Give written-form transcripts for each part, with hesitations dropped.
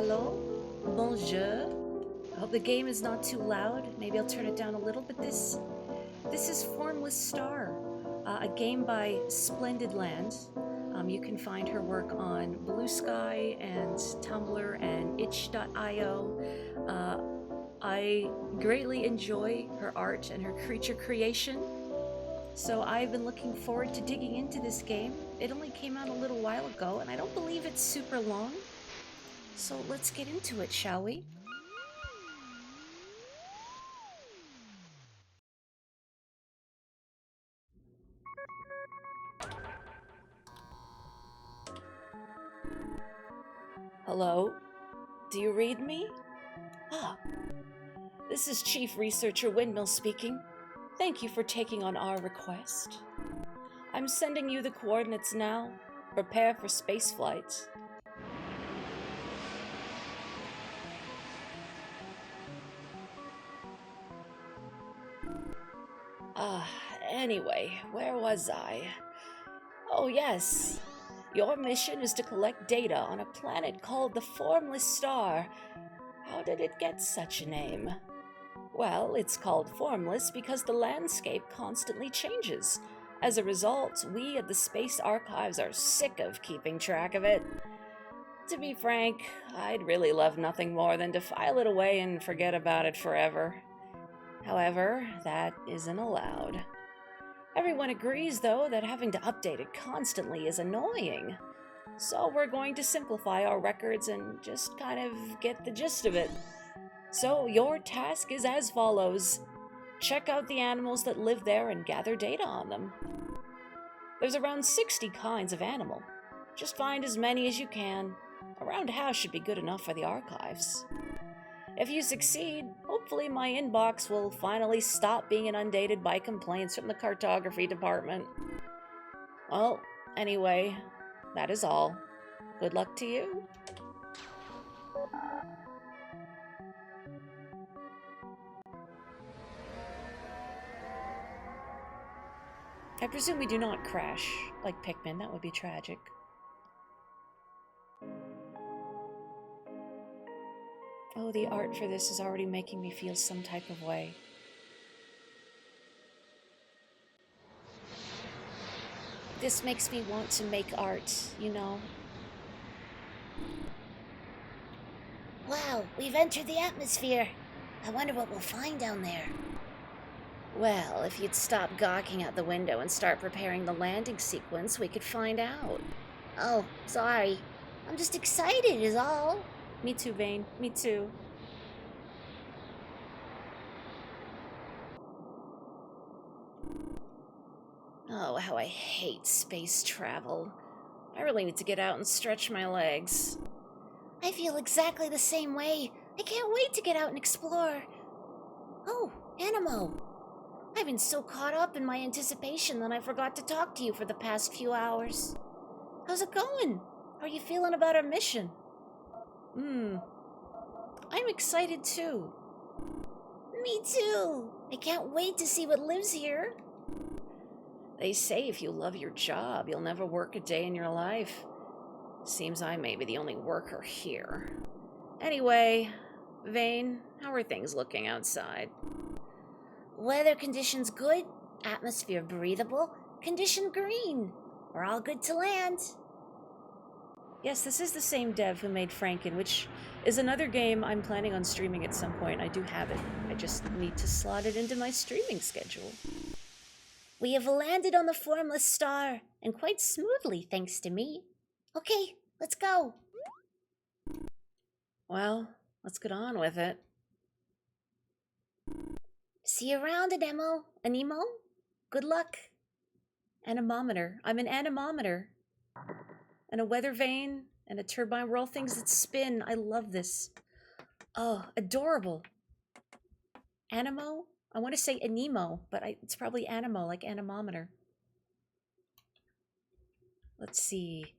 Hello? Bonjour? I hope the game is not too loud. Maybe I'll turn it down a little, but this is Formless Star, a game by Splendid Land. You can find her work on Blue Sky and Tumblr and itch.io. I greatly enjoy her art and her creature creation, so I've been looking forward to digging into this game. It only came out a little while ago, and I don't believe it's super long. So let's get into it, shall we? Hello? Do you read me? Ah, this is Chief Researcher Windmill speaking. Thank you for taking on our request. I'm sending you the coordinates now. Prepare for spaceflight. Anyway, where was I? Oh yes, your mission is to collect data on a planet called the Formless Star. How did it get such a name? Well, it's called formless because the landscape constantly changes. As a result, we at the Space Archives are sick of keeping track of it. To be frank, I'd really love nothing more than to file it away and forget about it forever. However, that isn't allowed. Everyone agrees, though, that having to update it constantly is annoying. So we're going to simplify our records and just kind of get the gist of it. So your task is as follows. Check out the animals that live there and gather data on them. There's around 60 kinds of animal. Just find as many as you can. Around half should be good enough for the archives. If you succeed, hopefully my inbox will finally stop being inundated by complaints from the cartography department. Well, anyway, that is all. Good luck to you. I presume we do not crash like Pikmin. That would be tragic. Oh, the art for this is already making me feel some type of way. This makes me want to make art, you know? Wow, we've entered the atmosphere. I wonder what we'll find down there. Well, if you'd stop gawking out the window and start preparing the landing sequence, we could find out. Oh, sorry. I'm just excited is all. Me too, Vane. Me too. Oh, how I hate space travel. I really need to get out and stretch my legs. I feel exactly the same way. I can't wait to get out and explore. Oh, Animo. I've been so caught up in my anticipation that I forgot to talk to you for the past few hours. How's it going? How are you feeling about our mission? I'm excited too. Me too. I can't wait to see what lives here. They say if you love your job, you'll never work a day in your life. Seems I may be the only worker here. Anyway, Vane, how are things looking outside? Weather conditions good, atmosphere breathable, condition green. We're all good to land. Yes, this is the same dev who made Franken, which is another game I'm planning on streaming at some point. I do have it. I just need to slot it into my streaming schedule. We have landed on the Formless Star, and quite smoothly, thanks to me. Okay, let's go. Well, let's get on with it. See you around, Anemo. Good luck. Anemometer. I'm an anemometer. And a weather vane, and a turbine where all things that spin. I love this. Oh, adorable. Anemo? I want to say anemo, but it's probably anemo, like anemometer. Let's see.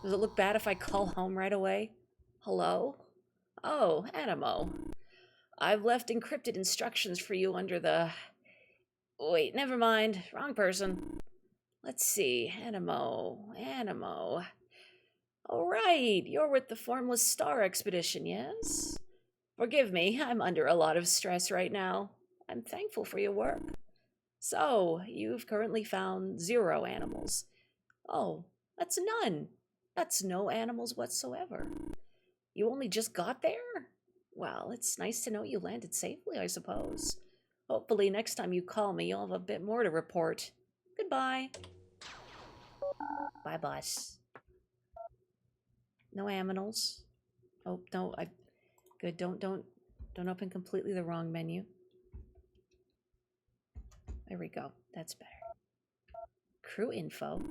Does it look bad if I call home right away? Hello? Oh, Anemo. I've left encrypted instructions for you under the... Wait, never mind. Wrong person. Let's see. Animo. All right, you're with the Formless Star expedition, yes? Forgive me, I'm under a lot of stress right now. I'm thankful for your work. So, you've currently found 0 animals. Oh, that's none. That's no animals whatsoever. You only just got there? Well, it's nice to know you landed safely, I suppose. Hopefully, next time you call me, you'll have a bit more to report. Goodbye. Bye, boss. No aminals. Oh, no, good. Don't open completely the wrong menu. There we go. That's better. Crew info.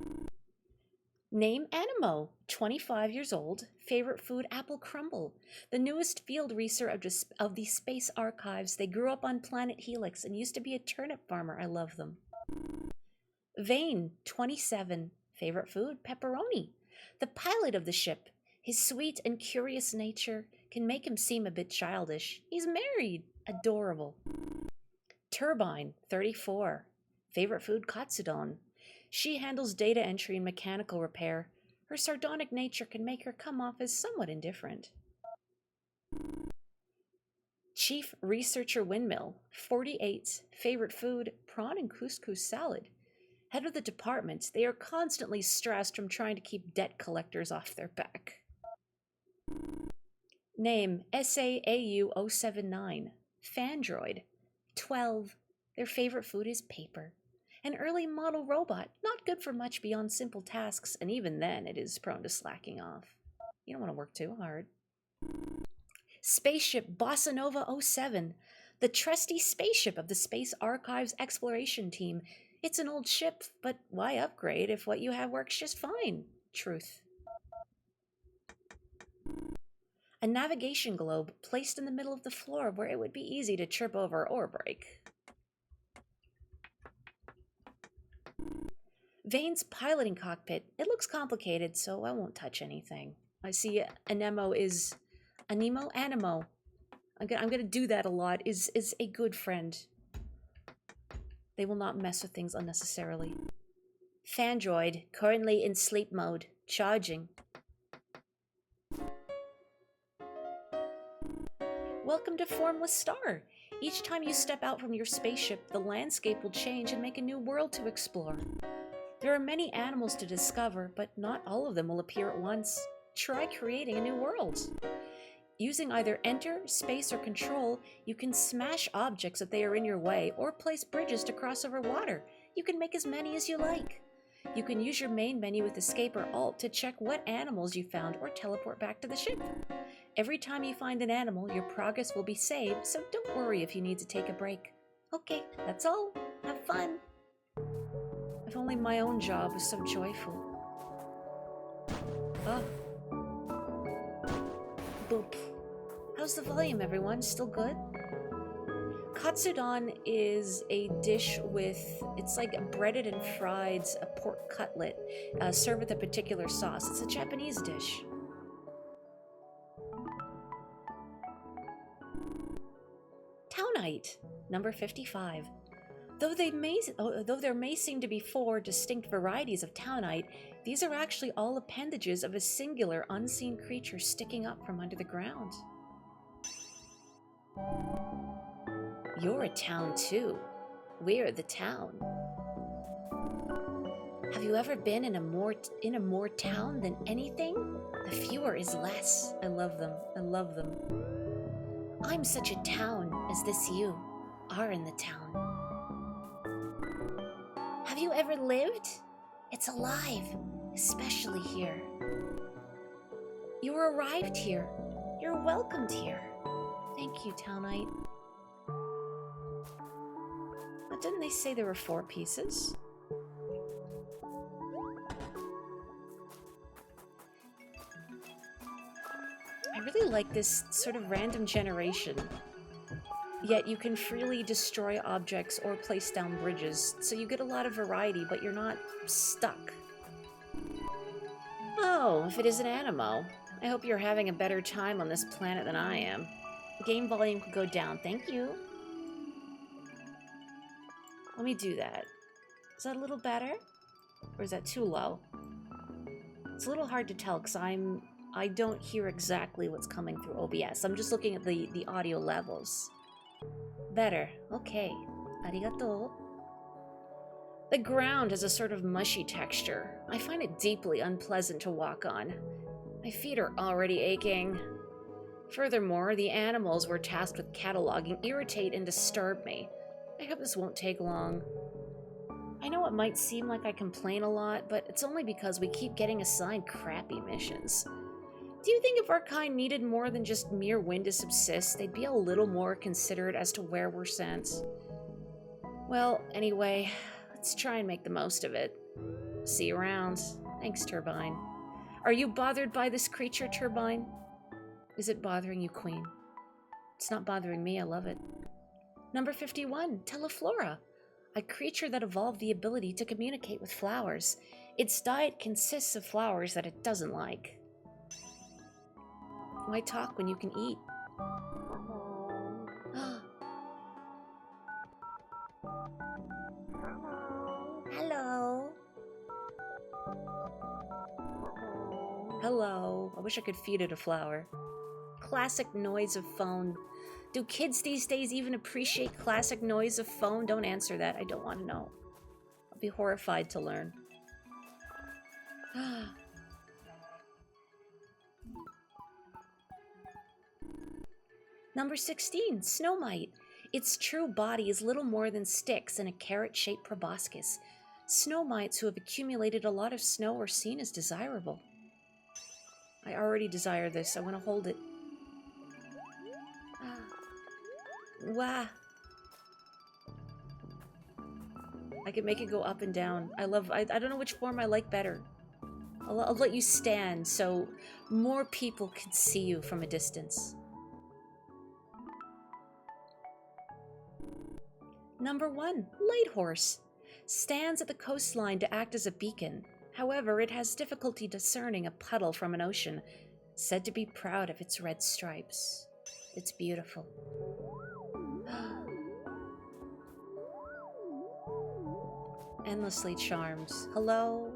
Name Animo, 25 years old. Favorite food, apple crumble. The newest field researcher of the Space Archives. They grew up on planet Helix and used to be a turnip farmer. I love them. Vane, 27. Favorite food, pepperoni. The pilot of the ship. His sweet and curious nature can make him seem a bit childish. He's married. Adorable. Turbine, 34. Favorite food, katsudon. She handles data entry and mechanical repair. Her sardonic nature can make her come off as somewhat indifferent. Chief Researcher Windmill, 48. Favorite food, prawn and couscous salad. Head of the department, they are constantly stressed from trying to keep debt collectors off their back. Name, SAAU079. Fandroid, 12. Their favorite food is paper. An early model robot, not good for much beyond simple tasks, and even then it is prone to slacking off. You don't want to work too hard. Spaceship Bossa Nova 07, the trusty spaceship of the Space Archives exploration team. It's an old ship, but why upgrade if what you have works just fine? Truth. A navigation globe placed in the middle of the floor where it would be easy to trip over or break. Vane's piloting cockpit. It looks complicated, so I won't touch anything. I see Animo. I'm gonna do that a lot. Is a good friend. They will not mess with things unnecessarily. Fandroid, currently in sleep mode. Charging. Welcome to Formless Star. Each time you step out from your spaceship, the landscape will change and make a new world to explore. There are many animals to discover, but not all of them will appear at once. Try creating a new world. Using either Enter, Space, or Control, you can smash objects if they are in your way, or place bridges to cross over water. You can make as many as you like. You can use your main menu with Escape or Alt to check what animals you found or teleport back to the ship. Every time you find an animal, your progress will be saved, so don't worry if you need to take a break. Okay, that's all. Have fun. If only my own job was so joyful. Oh. Boop. How's the volume, everyone? Still good? Katsudon is a dish with, it's like breaded and fried a pork cutlet served with a particular sauce. It's a Japanese dish. Townite, number 55. Though there may seem to be 4 distinct varieties of Townite, these are actually all appendages of a singular unseen creature sticking up from under the ground. You're a town too. We're the town. Have you ever been in a more town than anything? The fewer is less. I love them. I love them. I'm such a town as this you are in the town. Have you ever lived? It's alive, especially here. You arrived here. You're welcomed here. Thank you, Townite. But didn't they say there were 4 pieces? I really like this sort of random generation. Yet you can freely destroy objects or place down bridges, so you get a lot of variety, but you're not stuck. Oh, if it is an Animo. I hope you're having a better time on this planet than I am. Game volume could go down, thank you. Let me do that. Is that a little better? Or is that too low? It's a little hard to tell because I don't hear exactly what's coming through OBS. I'm just looking at the audio levels. Better. Okay. Arigato. The ground has a sort of mushy texture. I find it deeply unpleasant to walk on. My feet are already aching. Furthermore, the animals we're tasked with cataloging irritate and disturb me. I hope this won't take long. I know it might seem like I complain a lot, but it's only because we keep getting assigned crappy missions. Do you think if our kind needed more than just mere wind to subsist, they'd be a little more considerate as to where we're sent? Well, anyway, let's try and make the most of it. See you around. Thanks, Turbine. Are you bothered by this creature, Turbine? Is it bothering you, Queen? It's not bothering me, I love it. Number 51, Teleflora. A creature that evolved the ability to communicate with flowers. Its diet consists of flowers that it doesn't like. Why talk when you can eat? Hello. Hello. I wish I could feed it a flower. Classic noise of phone. Do kids these days even appreciate classic noise of phone? Don't answer that. I don't want to know. I'll be horrified to learn. Number 16, Snow Mite. Its true body is little more than sticks and a carrot-shaped proboscis. Snow mites who have accumulated a lot of snow are seen as desirable. I already desire this. I want to hold it. Wah. I can make it go up and down. I don't know which form I like better. I'll let you stand so more people can see you from a distance. Number 1, Light Horse. Stands at the coastline to act as a beacon. However, it has difficulty discerning a puddle from an ocean. Said to be proud of its red stripes. It's beautiful. Endlessly charmed. Hello?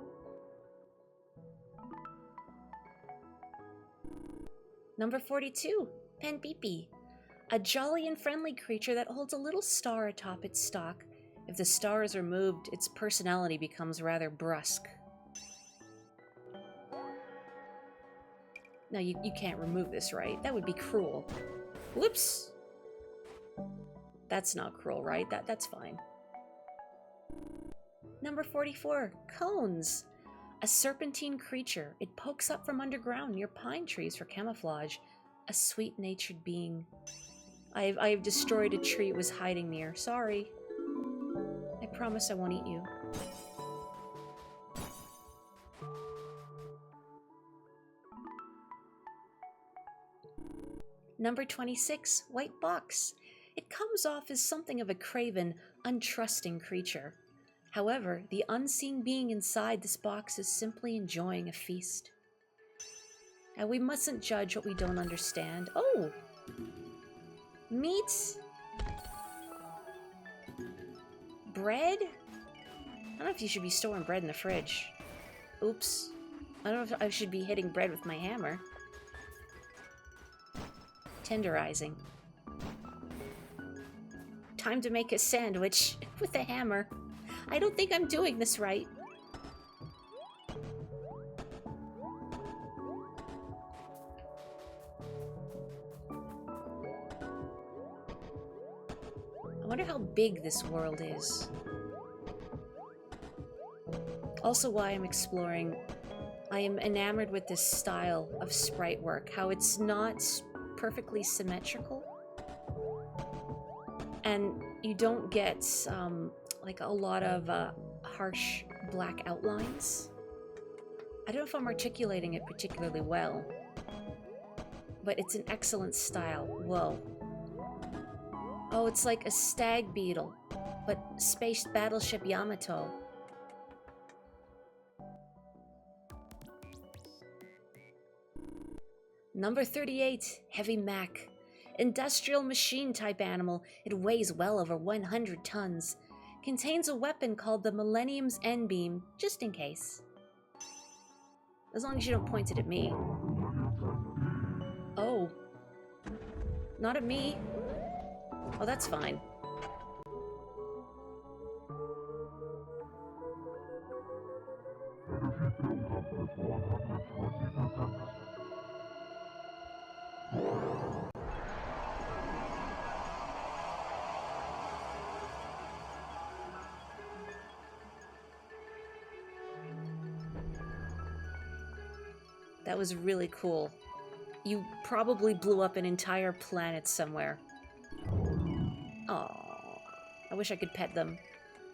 Number 42, Panpipi. A jolly and friendly creature that holds a little star atop its stalk. If the star is removed, its personality becomes rather brusque. No, you can't remove this, right? That would be cruel. Whoops! That's not cruel, right? That's fine. Number 44, Cones. A serpentine creature. It pokes up from underground near pine trees for camouflage. A sweet-natured being. I've destroyed a tree it was hiding near. Sorry. I promise I won't eat you. Number 26, White Box. It comes off as something of a craven, untrusting creature. However, the unseen being inside this box is simply enjoying a feast. And we mustn't judge what we don't understand. Oh! Meat? Bread? I don't know if you should be storing bread in the fridge. Oops. I don't know if I should be hitting bread with my hammer. Tenderizing. Time to make a sandwich with a hammer. I don't think I'm doing this right. I wonder how big this world is. Also why I'm exploring. I am enamored with this style of sprite work. How it's not perfectly symmetrical. And you don't get like a lot of harsh black outlines. I don't know if I'm articulating it particularly well, but it's an excellent style. Whoa. Oh, it's like a stag beetle, but space battleship Yamato. Number 38, Heavy Mac. Industrial machine type animal. It weighs well over 100 tons. Contains a weapon called the Millennium's N-Beam, just in case. As long as you don't point it at me. Oh. Not at me. Oh, that's fine. That was really cool. You probably blew up an entire planet somewhere. Oh, I wish I could pet them.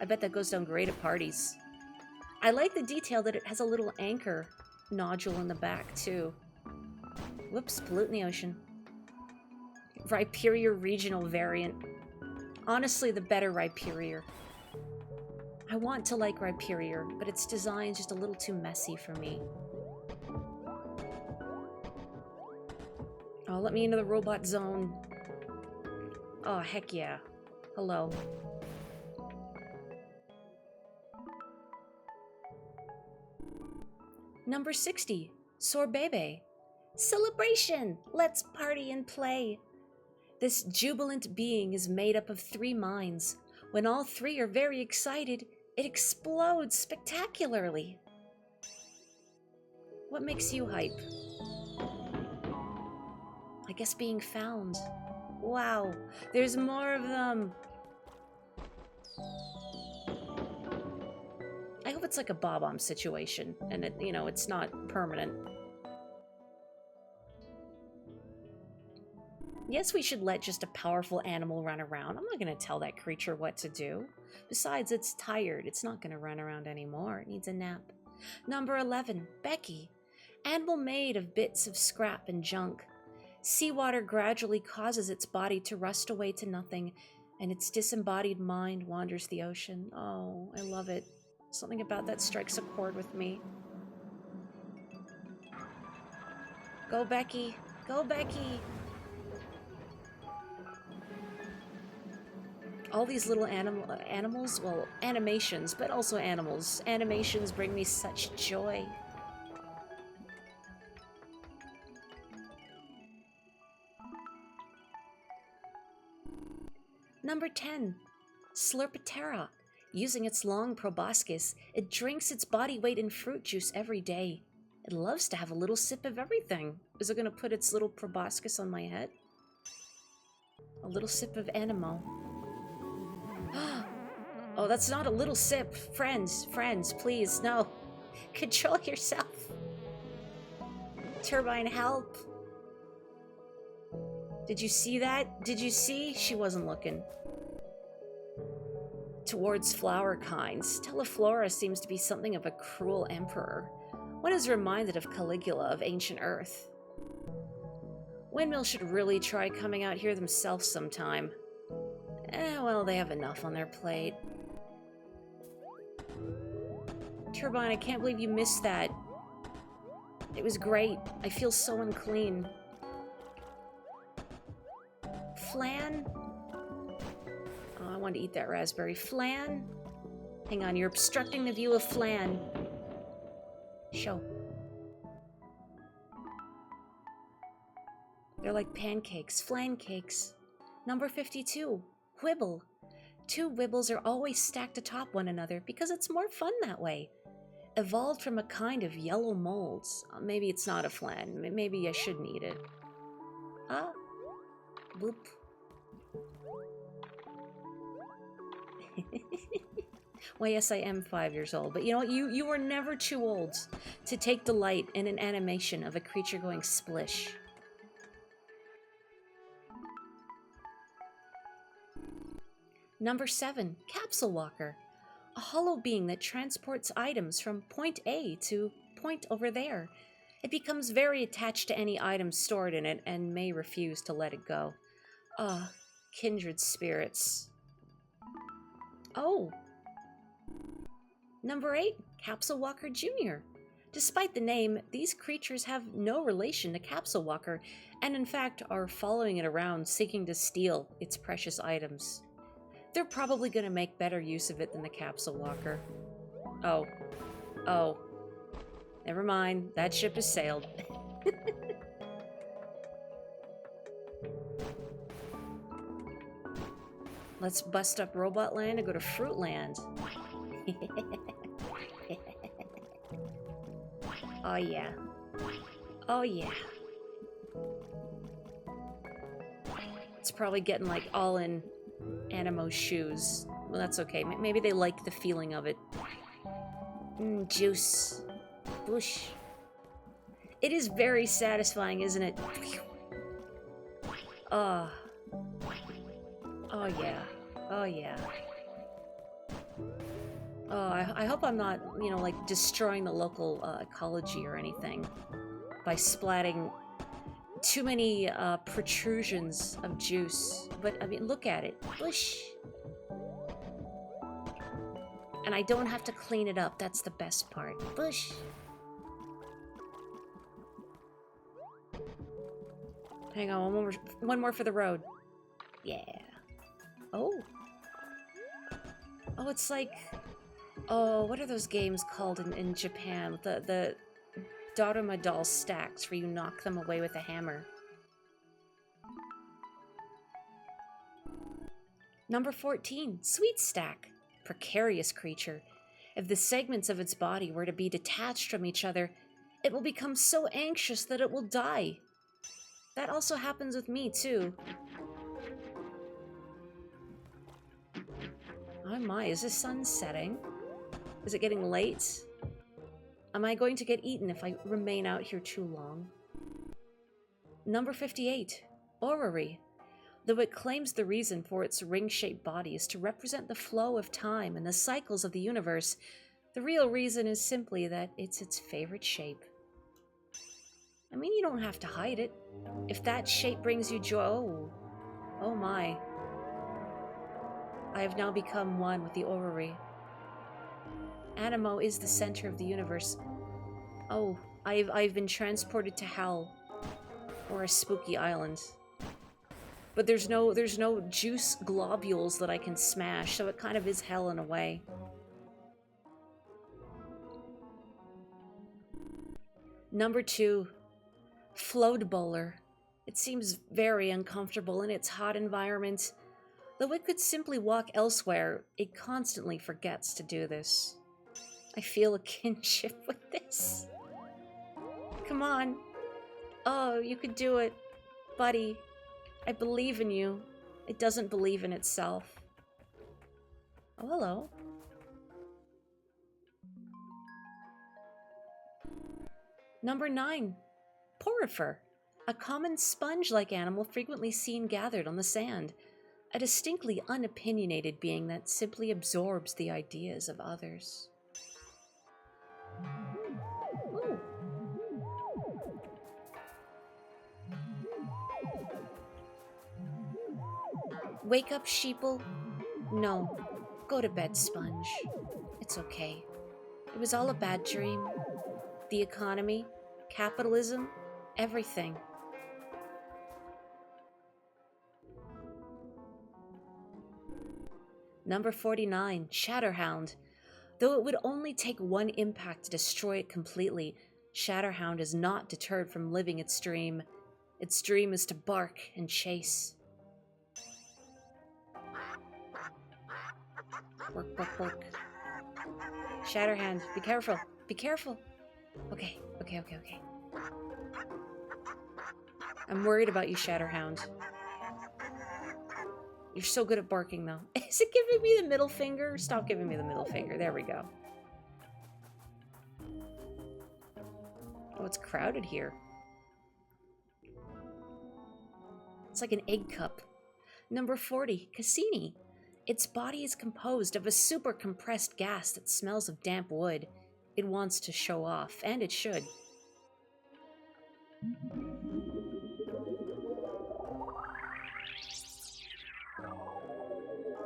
I bet that goes down great at parties. I like the detail that it has a little anchor nodule in the back, too. Whoops, polluting the ocean. Rhyperior regional variant. Honestly, the better Rhyperior. I want to like Rhyperior, but its design's just a little too messy for me. Oh, let me into the robot zone. Oh, heck yeah. Hello. Number 60, Sorbebe. Celebration! Let's party and play. This jubilant being is made up of 3 minds. When all 3 are very excited, it explodes spectacularly. What makes you hype? I guess being found. Wow, there's more of them. I hope it's like a Bob-omb situation, and it, you know, it's not permanent. Yes, we should let just a powerful animal run around. I'm not going to tell that creature what to do. Besides, it's tired. It's not going to run around anymore. It needs a nap. Number 11, Becky. Animal made of bits of scrap and junk. Seawater gradually causes its body to rust away to nothing, and its disembodied mind wanders the ocean. Oh, I love it. Something about that strikes a chord with me. Go, Becky. Go, Becky. All these little animals, well, animations, but also animals. Animations bring me such joy. Number 10, Slurpatera. Using its long proboscis, it drinks its body weight in fruit juice every day. It loves to have a little sip of everything. Is it going to put its little proboscis on my head? A little sip of Animo. Oh, that's not a little sip. Friends, please, no. Control yourself. Turbine, help. Did you see that? Did you see? She wasn't looking. Towards flower kinds, Teleflora seems to be something of a cruel emperor. One is reminded of Caligula of ancient Earth. Windmill should really try coming out here themselves sometime. Well, they have enough on their plate. Turbine, I can't believe you missed that. It was great. I feel so unclean. Flan? Oh, I wanted to eat that raspberry. Flan? Hang on, you're obstructing the view of Flan. Show. They're like pancakes, flan cakes. Number 52, Whibble. 2 Wibbles are always stacked atop one another because it's more fun that way. Evolved from a kind of yellow molds. Maybe it's not a flan. Maybe I shouldn't eat it. Ah. Boop. Well, yes, I am 5 years old, but you know what? You were never too old to take delight in an animation of a creature going splish. Number 7, Capsule Walker. A hollow being that transports items from point A to point over there. It becomes very attached to any item stored in it and may refuse to let it go. Ah, kindred spirits. Oh. Number 8, Capsule Walker Jr. Despite the name, these creatures have no relation to Capsule Walker, and in fact are following it around seeking to steal its precious items. They're probably going to make better use of it than the capsule locker. Oh. Oh. Never mind. That ship has sailed. Let's bust up Robot Land and go to Fruit Land. Oh, yeah. Oh, yeah. It's probably getting, like, all in Animo's shoes. Well, that's okay. Maybe they like the feeling of it. Juice. Bush. It is very satisfying, isn't it? Oh. Oh, yeah. Oh, yeah. Oh, I hope I'm not, you know, like, destroying the local ecology or anything by splatting too many protrusions of juice. But, I mean, look at it. Bush. And I don't have to clean it up. That's the best part. Bush. Hang on, one more for the road. Yeah. Oh. Oh, it's like... Oh, what are those games called in Japan? The Daruma doll stacks where you knock them away with a hammer. Number 14, Sweet Stack. Precarious creature. If the segments of its body were to be detached from each other, it will become so anxious that it will die. That also happens with me, too. Oh my, is the sun setting? Is it getting late? Am I going to get eaten if I remain out here too long? Number 58, Orrery. Though it claims the reason for its ring-shaped body is to represent the flow of time and the cycles of the universe, the real reason is simply that it's its favorite shape. I mean, you don't have to hide it. If that shape brings you joy... Oh. Oh my. I have now become one with the Orrery. Animo is the center of the universe. Oh, I've been transported to hell. Or a spooky island. But there's no juice globules that I can smash, so it kind of is hell in a way. Number 2, Float Bowler. It seems very uncomfortable in its hot environment. Though it could simply walk elsewhere, it constantly forgets to do this. I feel a kinship with this. Come on. Oh, you could do it. Buddy. I believe in you. It doesn't believe in itself. Oh, hello. Number 9. Porifer. A common sponge-like animal frequently seen gathered on the sand. A distinctly unopinionated being that simply absorbs the ideas of others. Ooh. Wake up, sheeple. No. Go to bed, Sponge. It's okay. It was all a bad dream. The economy, capitalism, everything. Number 49, Shatterhound. Though it would only take one impact to destroy it completely, Shatterhound is not deterred from living its dream. Its dream is to bark and chase. Bark, bark, bark. Shatterhound, be careful. Be careful. Okay. I'm worried about you, Shatterhound. You're so good at barking, though. Is it giving me the middle finger? Stop giving me the middle finger. There we go. Oh, it's crowded here. It's like an egg cup. Number 40, Cassini. Its body is composed of a super compressed gas that smells of damp wood. It wants to show off, and it should.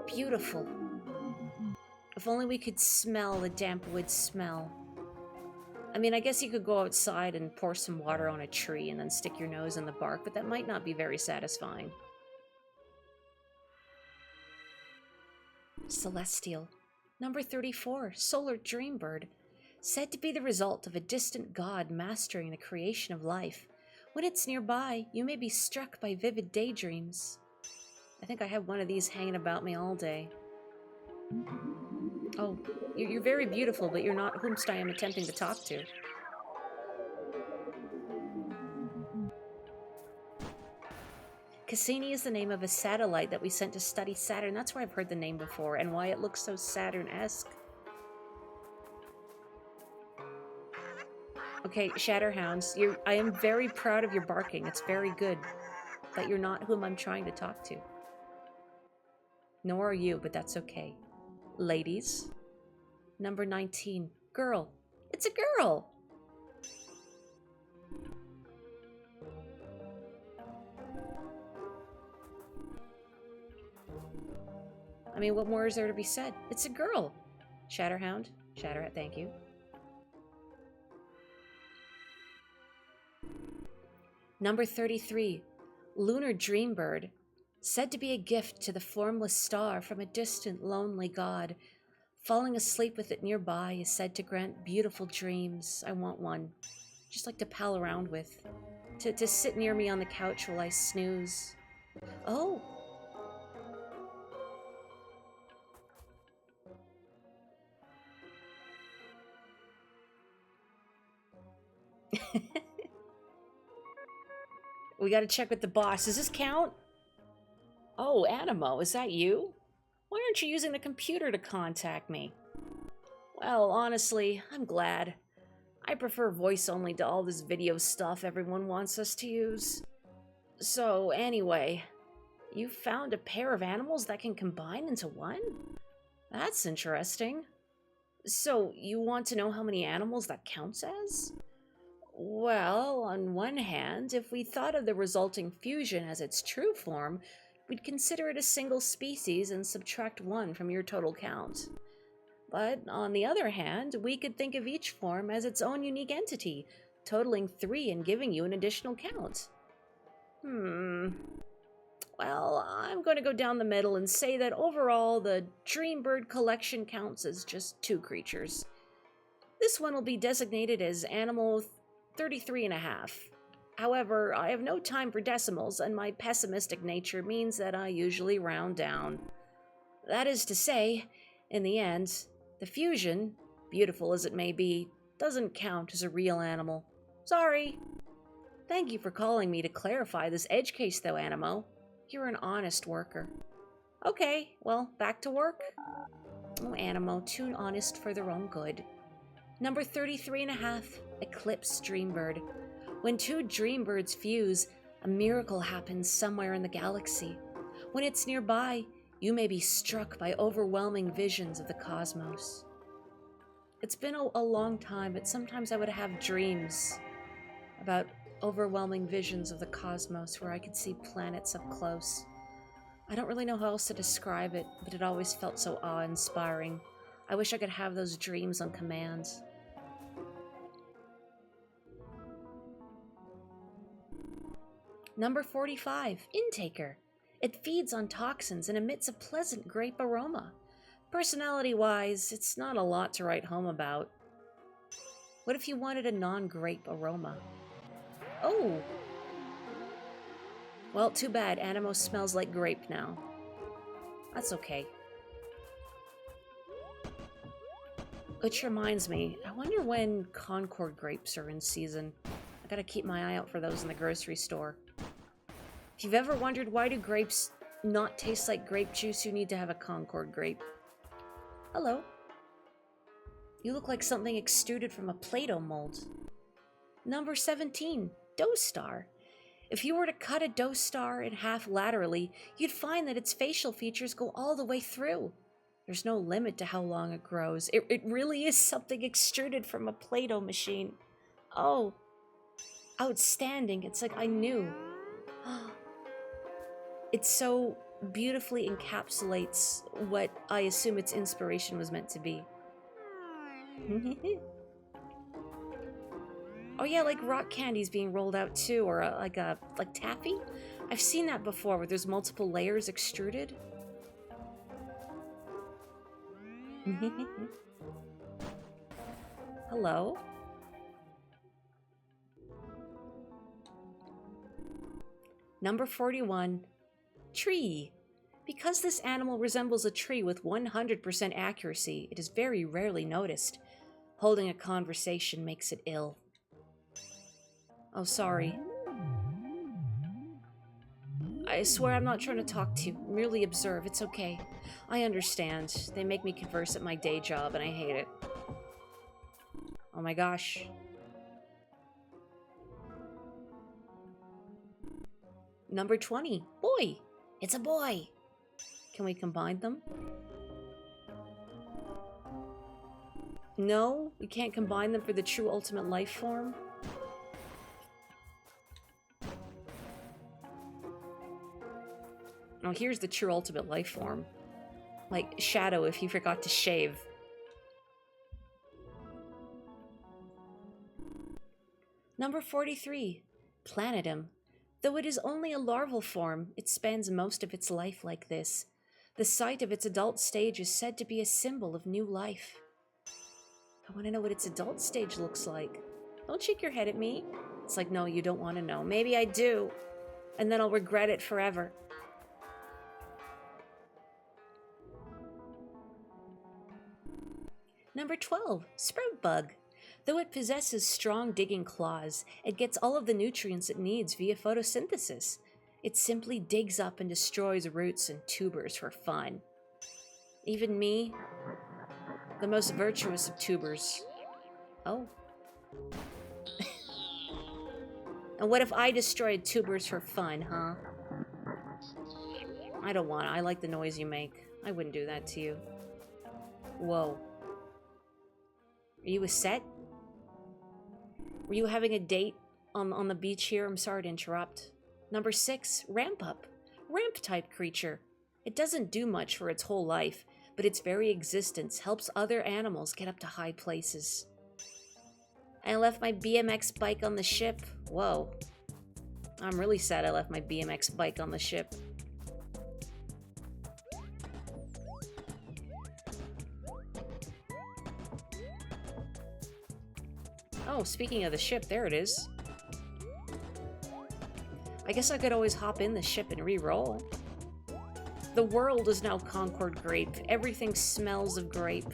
Beautiful. If only we could smell the damp wood smell. I mean, I guess you could go outside and pour some water on a tree and then stick your nose in the bark, but that might not be very satisfying. Celestial. Number 34, Solar Dreambird. Said to be the result of a distant god mastering the creation of life. When it's nearby, you may be struck by vivid daydreams. I think I have one of these hanging about me all day. Oh, you're very beautiful, but you're not whomst I am attempting to talk to. Cassini is the name of a satellite that we sent to study Saturn. That's where I've heard the name before, and why it looks so Saturn-esque. Okay, Shatterhounds, I am very proud of your barking. It's very good. But you're not whom I'm trying to talk to. Nor are you, but that's okay. Ladies. Number 19. Girl. It's a girl! I mean, what more is there to be said? It's a girl! Shatterhound. Shatterhead, thank you. Number 33. Lunar Dreambird. Said to be a gift to the Formless Star from a distant, lonely god. Falling asleep with it nearby is said to grant beautiful dreams. I want one. Just like to pal around with. To sit near me on the couch while I snooze. Oh! We gotta check with the boss. Does this count? Oh, Animo, is that you? Why aren't you using the computer to contact me? Well, honestly, I'm glad. I prefer voice only to all this video stuff everyone wants us to use. So, anyway, you found a pair of animals that can combine into one? That's interesting. So, you want to know how many animals that counts as? Well, on one hand, if we thought of the resulting fusion as its true form, we'd consider it a single species and subtract one from your total count. But on the other hand, we could think of each form as its own unique entity, totaling 3 and giving you an additional count. Well, I'm going to go down the middle and say that overall the Dreambird collection counts as just 2 creatures. This one will be designated as Animal 33.5. However, I have no time for decimals, and my pessimistic nature means that I usually round down. That is to say, in the end, the fusion, beautiful as it may be, doesn't count as a real animal. Sorry. Thank you for calling me to clarify this edge case, though, Animo. You're an honest worker. Okay, well, back to work. Oh, Animo, too honest for their own good. Number 33.5, Eclipse Dreambird. When 2 Dreambirds fuse, a miracle happens somewhere in the galaxy. When it's nearby, you may be struck by overwhelming visions of the cosmos. It's been a long time, but sometimes I would have dreams about overwhelming visions of the cosmos where I could see planets up close. I don't really know how else to describe it, but it always felt so awe-inspiring. I wish I could have those dreams on command. Number 45, Intaker. It feeds on toxins and emits a pleasant grape aroma. Personality-wise, it's not a lot to write home about. What if you wanted a non-grape aroma? Oh! Well, too bad. Animo smells like grape now. That's okay. Which reminds me, I wonder when Concord grapes are in season. I gotta keep my eye out for those in the grocery store. If you've ever wondered why do grapes not taste like grape juice, you need to have a Concord grape. Hello. You look like something extruded from a Play-Doh mold. Number 17, Star. If you were to cut a Star in half laterally, you'd find that its facial features go all the way through. There's no limit to how long it grows. It really is something extruded from a Play-Doh machine. Oh, outstanding. It's like I knew. It so beautifully encapsulates what I assume its inspiration was meant to be. Oh yeah, like rock candies being rolled out too, or like taffy? I've seen that before, where there's multiple layers extruded. Hello? Number 41. Tree. Because this animal resembles a tree with 100% accuracy, it is very rarely noticed. Holding a conversation makes it ill. Oh, sorry. I swear I'm not trying to talk to you. Merely observe. It's okay. I understand. They make me converse at my day job, and I hate it. Oh my gosh. Number 20. Boy. It's a boy. Can we combine them? No, we can't combine them for the true ultimate life form. Oh, here's the true ultimate life form. Like Shadow if he forgot to shave. Number 43. Planetum. Though it is only a larval form, it spends most of its life like this. The sight of its adult stage is said to be a symbol of new life. I want to know what its adult stage looks like. Don't shake your head at me. It's like, no, you don't want to know. Maybe I do. And then I'll regret it forever. Number 12. Sprout bug. Though it possesses strong digging claws, it gets all of the nutrients it needs via photosynthesis. It simply digs up and destroys roots and tubers for fun. Even me, the most virtuous of tubers. Oh. And what if I destroyed tubers for fun, huh? I don't want it. I like the noise you make. I wouldn't do that to you. Whoa. Are you a set? Were you having a date on the beach here? I'm sorry to interrupt. Number 6, ramp up. Ramp type creature. It doesn't do much for its whole life, but its very existence helps other animals get up to high places. I left my BMX bike on the ship. Whoa. I'm really sad I left my BMX bike on the ship. Oh, speaking of the ship, there it is. I guess I could always hop in the ship and re-roll. The world is now Concord Grape. Everything smells of grape.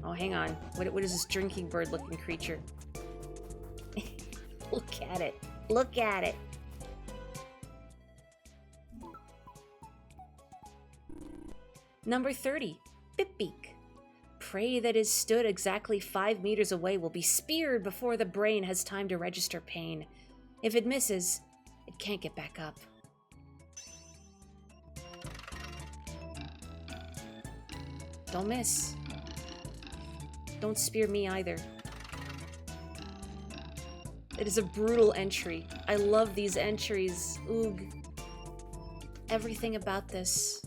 Oh, hang on. What is this drinking bird-looking creature? Look at it. Look at it. Number 30. Bitbeak. Prey that is stood exactly 5 meters away will be speared before the brain has time to register pain. If it misses, it can't get back up. Don't miss. Don't spear me either. It is a brutal entry. I love these entries. Oog. Everything about this.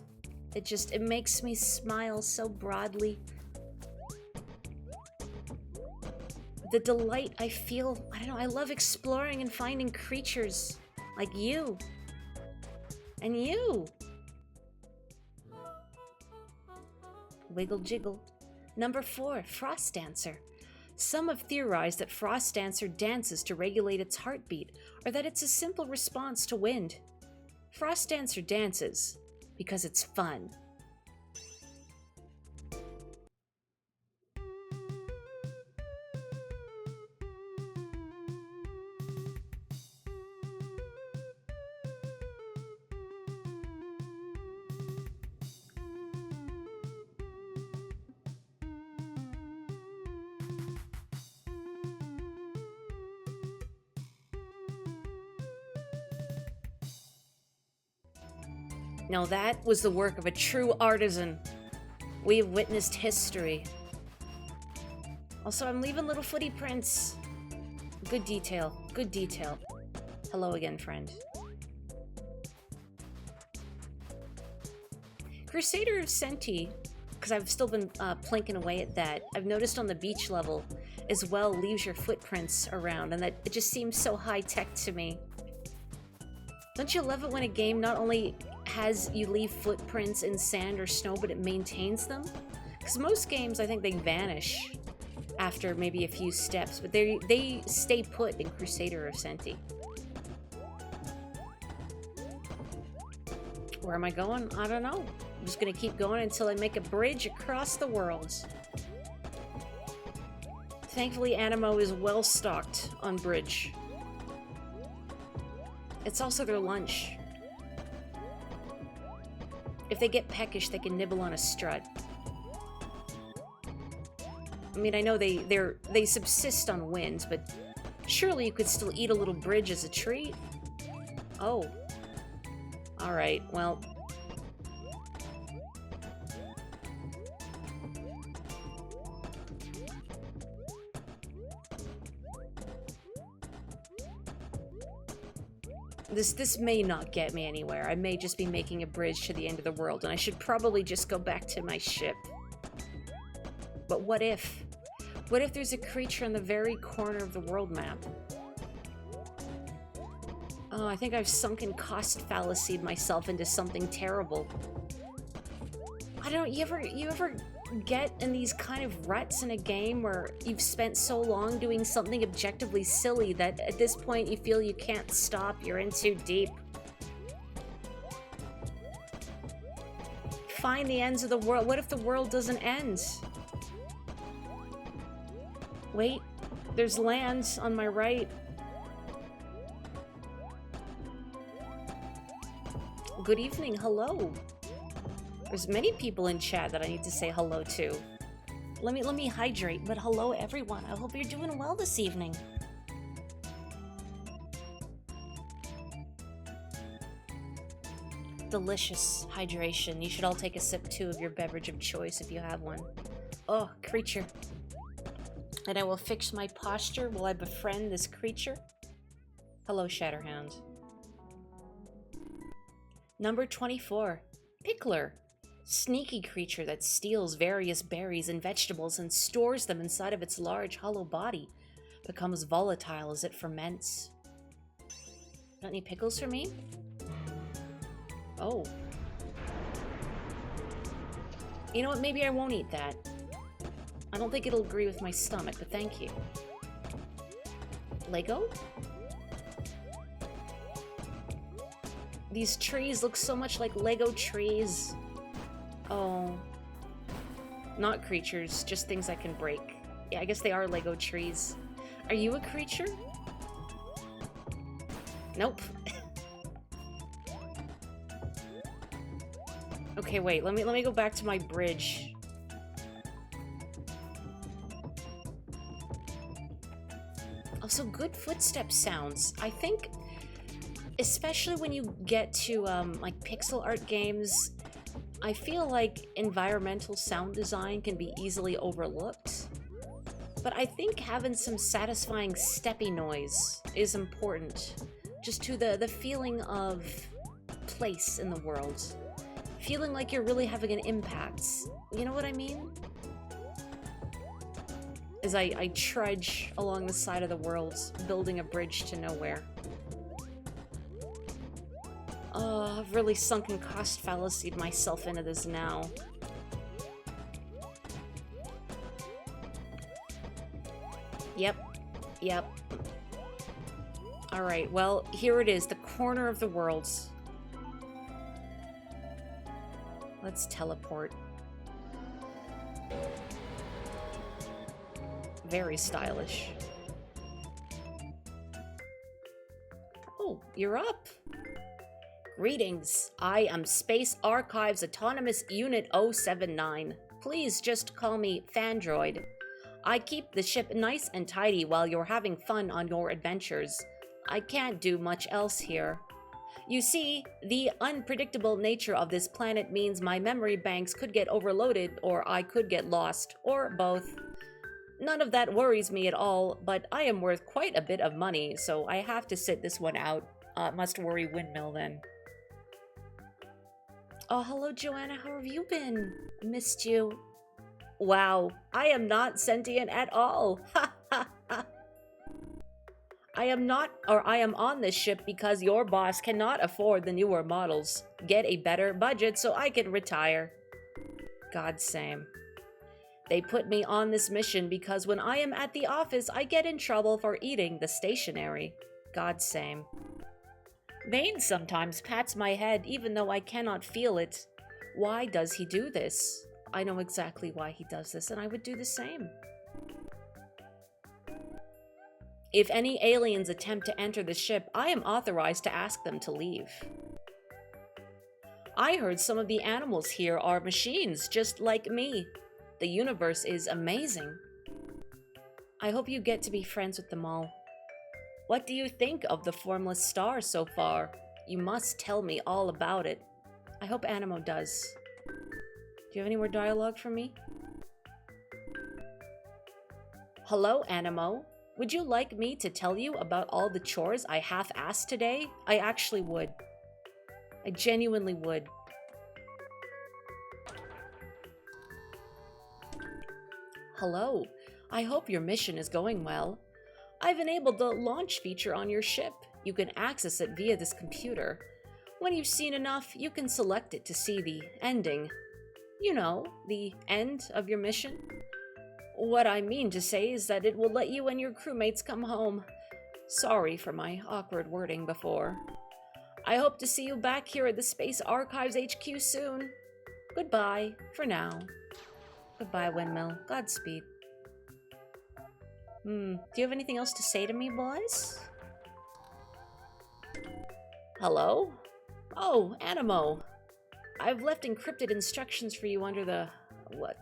It makes me smile so broadly. The delight I feel, I don't know, I love exploring and finding creatures like you. And you. Wiggle jiggle. Number 4, Frost Dancer. Some have theorized that Frost Dancer dances to regulate its heartbeat, or that it's a simple response to wind. Frost Dancer dances because it's fun. Now that was the work of a true artisan. We have witnessed history. Also, I'm leaving little footy prints. Good detail. Good detail. Hello again, friend. Crusader of Senti, because I've still been plinking away at that. I've noticed on the beach level as well leaves your footprints around, and that it just seems so high-tech to me. Don't you love it when a game not only has you leave footprints in sand or snow, but it maintains them? Because most games, I think they vanish after maybe a few steps, but they stay put in Crusader of Senti. Where am I going? I don't know. I'm just gonna keep going until I make a bridge across the world. Thankfully, Animo is well stocked on bridge. It's also their lunch. If they get peckish, they can nibble on a strut. I mean, I know they subsist on winds, but surely you could still eat a little bridge as a treat? Oh. Alright, well... This may not get me anywhere. I may just be making a bridge to the end of the world, and I should probably just go back to my ship. But what if? What if there's a creature in the very corner of the world map? Oh, I think I've sunken cost fallacied myself into something terrible. I don't know, you ever get in these kind of ruts in a game where you've spent so long doing something objectively silly that at this point you feel you can't stop, you're in too deep. Find the ends of the world. What if the world doesn't end? Wait, there's land on my right. Good evening, hello. There's many people in chat that I need to say hello to. Let me hydrate, but hello everyone. I hope you're doing well this evening. Delicious hydration. You should all take a sip too of your beverage of choice if you have one. Oh, creature. And I will fix my posture while I befriend this creature. Hello, Shatterhound. Number 24. Pickler. Sneaky creature that steals various berries and vegetables and stores them inside of its large, hollow body. Becomes volatile as it ferments. Got any pickles for me? Oh. You know what? Maybe I won't eat that. I don't think it'll agree with my stomach, but thank you. Lego? These trees look so much like Lego trees. Oh. Not creatures, just things I can break. Yeah, I guess they are Lego trees. Are you a creature? Nope. Okay, wait, let me go back to my bridge. Also, good footstep sounds. I think, especially when you get to, like, pixel art games, I feel like environmental sound design can be easily overlooked. But I think having some satisfying steppy noise is important. Just to the feeling of place in the world. Feeling like you're really having an impact. You know what I mean? As I trudge along the side of the world, building a bridge to nowhere. Oh, I've really sunken cost fallacied myself into this now. Yep. Alright, well, here it is, the corner of the world. Let's teleport. Very stylish. Oh, you're up. Greetings. I am Space Archives Autonomous Unit 079. Please just call me Fandroid. I keep the ship nice and tidy while you're having fun on your adventures. I can't do much else here. You see, the unpredictable nature of this planet means my memory banks could get overloaded, or I could get lost, or both. None of that worries me at all, but I am worth quite a bit of money, so I have to sit this one out. Must worry windmill then. Oh, hello Joanna, how have you been? Missed you. Wow, I am not sentient at all. Ha ha ha. I am not, or I am on this ship because your boss cannot afford the newer models. Get a better budget so I can retire. God same. They put me on this mission because when I am at the office, I get in trouble for eating the stationery. God same. Vane sometimes pats my head even though I cannot feel it. Why does he do this? I know exactly why he does this, and I would do the same. If any aliens attempt to enter the ship, I am authorized to ask them to leave. I heard some of the animals here are machines, just like me. The universe is amazing. I hope you get to be friends with them all. What do you think of the Formless Star so far? You must tell me all about it. I hope Animo does. Do you have any more dialogue for me? Hello, Animo. Would you like me to tell you about all the chores I half-assed today? I actually would. I genuinely would. Hello. I hope your mission is going well. I've enabled the launch feature on your ship. You can access it via this computer. When you've seen enough, you can select it to see the ending. You know, the end of your mission. What I mean to say is that it will let you and your crewmates come home. Sorry for my awkward wording before. I hope to see you back here at the Space Archives HQ soon. Goodbye, for now. Goodbye, Windmill. Godspeed. Do you have anything else to say to me, boys? Hello? Oh, Animo. I've left encrypted instructions for you under the... what?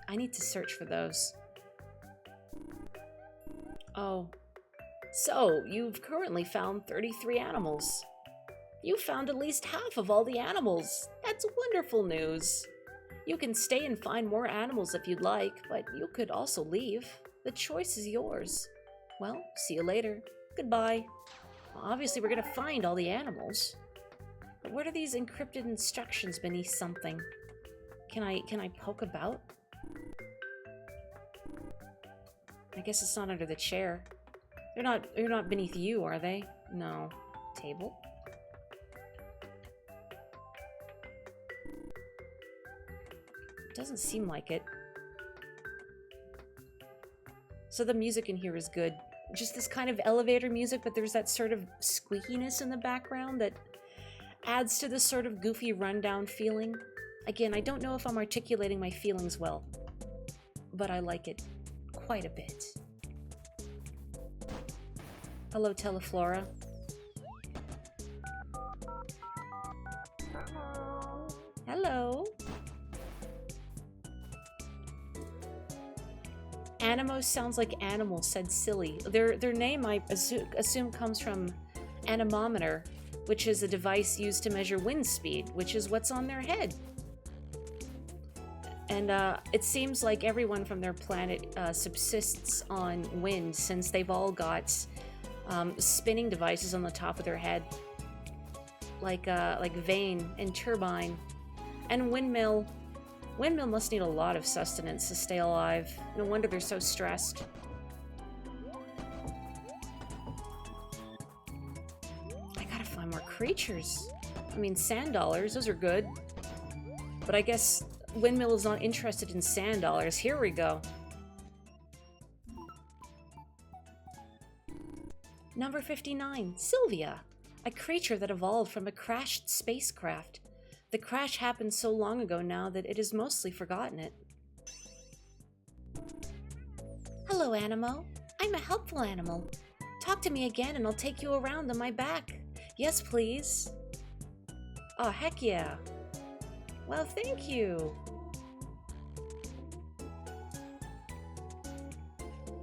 I need to search for those. Oh. So, you've currently found 33 animals. You found at least half of all the animals. That's wonderful news. You can stay and find more animals if you'd like, but you could also leave. The choice is yours. Well, see you later. Goodbye. Well, obviously, we're gonna find all the animals. But what are these encrypted instructions beneath something? Can I poke about? I guess it's not under the chair. They're not beneath you, are they? No. Table? Doesn't seem like it. So the music in here is good. Just this kind of elevator music, but there's that sort of squeakiness in the background that adds to this sort of goofy rundown feeling. Again, I don't know if I'm articulating my feelings well, but I like it quite a bit. Hello, Teleflora. Hello. Animo sounds like animal, said Silly. Their name, I assume, comes from anemometer, which is a device used to measure wind speed, which is what's on their head. And it seems like everyone from their planet subsists on wind, since they've all got spinning devices on the top of their head, like vane and turbine and windmill. Windmill must need a lot of sustenance to stay alive. No wonder they're so stressed. I gotta find more creatures. I mean, sand dollars, those are good. But I guess Windmill is not interested in sand dollars. Here we go. Number 59, Sylvia. A creature that evolved from a crashed spacecraft. The crash happened so long ago now that it has mostly forgotten it. Hello, Animo. I'm a helpful animal. Talk to me again and I'll take you around on my back. Yes, please. Oh, heck yeah. Well, thank you.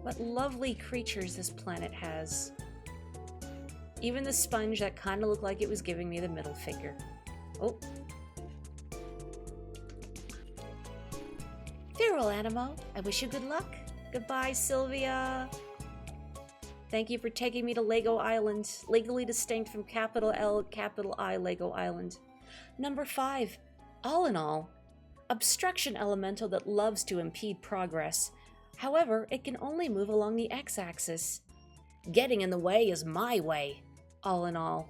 What lovely creatures this planet has. Even the sponge that kind of looked like it was giving me the middle finger. Oh. Farewell, Animo. I wish you good luck. Goodbye, Sylvia. Thank you for taking me to Lego Island, legally distinct from capital L, capital I Lego Island. Number 5, all in all, obstruction elemental that loves to impede progress. However, it can only move along the x-axis. Getting in the way is my way, all in all.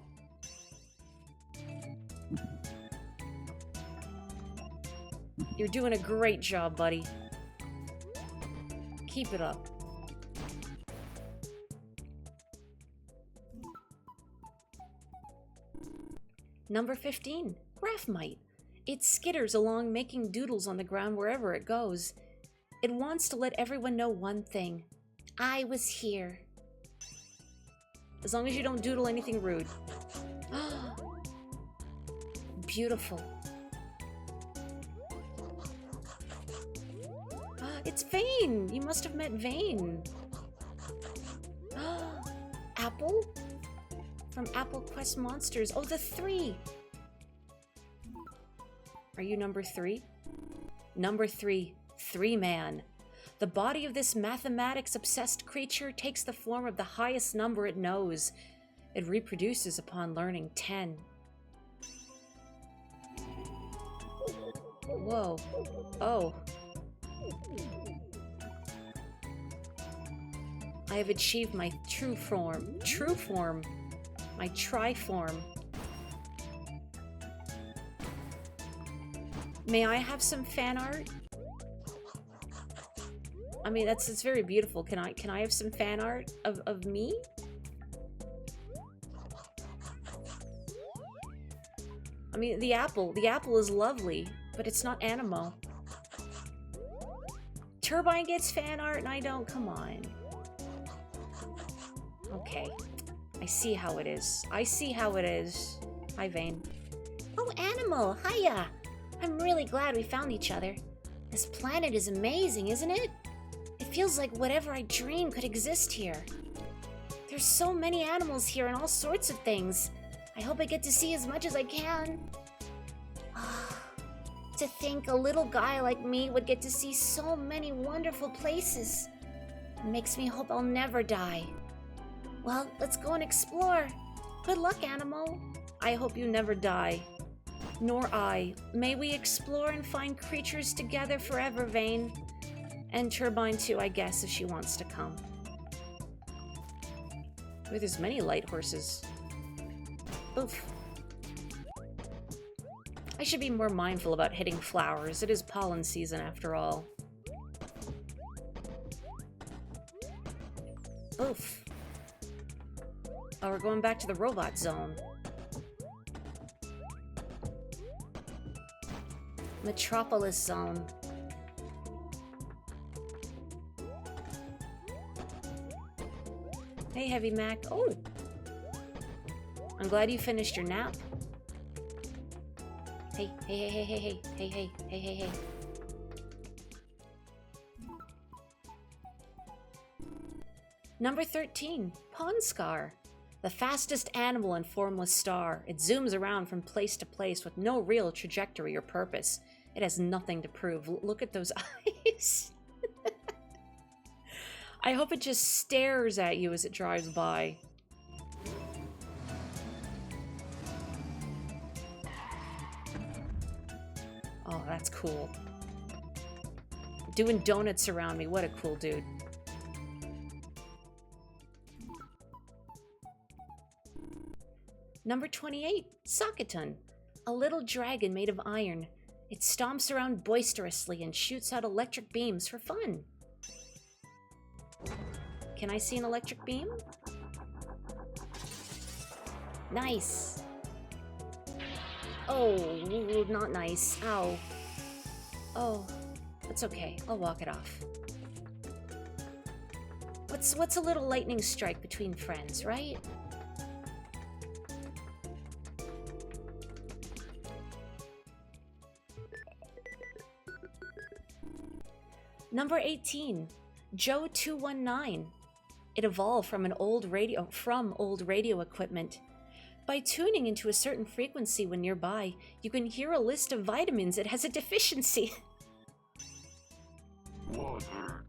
You're doing a great job, buddy. Keep it up. Number 15, Graphmite. It skitters along making doodles on the ground wherever it goes. It wants to let everyone know one thing. I was here. As long as you don't doodle anything rude. Beautiful. It's Vane! You must have met Vane. Apple? From Apple Quest Monsters. Oh, the 3! Are you number 3? Number 3, 3-man. The body of this mathematics-obsessed creature takes the form of the highest number it knows. It reproduces upon learning 10. Whoa. Oh. I have achieved my true form. True form. My tri-form. May I have some fan art? I mean, it's very beautiful. Can I have some fan art of me? I mean, the apple is lovely, but it's not Animo. Turbine gets fan art and I don't, come on. Okay, I see how it is. I see how it is. Hi, Vane. Oh, Animo, hiya! I'm really glad we found each other. This planet is amazing, isn't it? It feels like whatever I dreamed could exist here. There's so many animals here and all sorts of things. I hope I get to see as much as I can. To think a little guy like me would get to see so many wonderful places. It makes me hope I'll never die. Well, let's go and explore. Good luck, Animo. I hope you never die. Nor I. May we explore and find creatures together forever, Vane. And Turbine too, I guess, if she wants to come. Ooh, there's many light horses. Oof. I should be more mindful about hitting flowers. It is pollen season after all. Oof. Oh, we're going back to the robot zone. Metropolis zone. Hey, Heavy Mac. Oh! I'm glad you finished your nap. Hey, hey, hey, hey, hey, hey, hey, hey, hey, hey, hey. Number 13, Pawnscar. The fastest animal in Formless Star. It zooms around from place to place with no real trajectory or purpose. It has nothing to prove. Look at those eyes. I hope it just stares at you as it drives by. Oh, that's cool. Doing donuts around me. What a cool dude. Number 28, Sockatun. A little dragon made of iron. It stomps around boisterously and shoots out electric beams for fun. Can I see an electric beam? Nice. Oh, not nice. Ow. Oh, that's okay. I'll walk it off. What's a little lightning strike between friends, right? Number 18, Joe 219. It evolved from old radio equipment. By tuning into a certain frequency when nearby, you can hear a list of vitamins it has a deficiency. Water.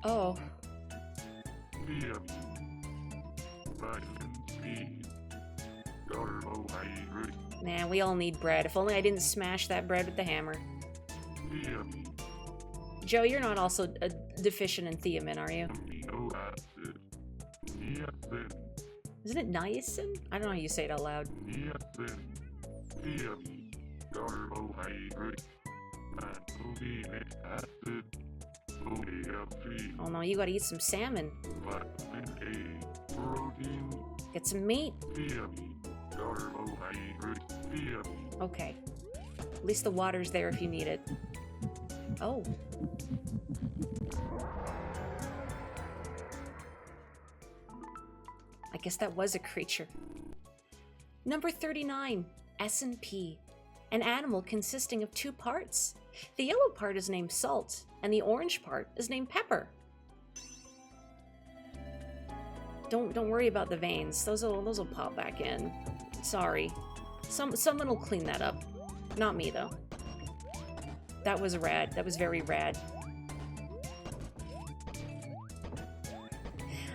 Oh. Vitamin C. Carbohydrate. Nah, we all need bread. If only I didn't smash that bread with the hammer. Thiamine. Joe, you're not also deficient in thiamine, are you? Amino acid. Niacin. Isn't it niacin? I don't know how you say it out loud. Niacin. Thiamine. Carbohydrate. Methylenic acid. Omega-3. Oh no, you gotta eat some salmon. Vitamin A. Protein. Get some meat. Thiamine. Carbohydrate. Thiamine. Okay. At least the water's there if you need it. Oh. I guess that was a creature. Number 39, S&P. An animal consisting of 2 parts. The yellow part is named Salt, and the orange part is named Pepper. Don't worry about the veins. Those will pop back in. Sorry. Someone will clean that up. Not me, though. That was rad. That was very rad.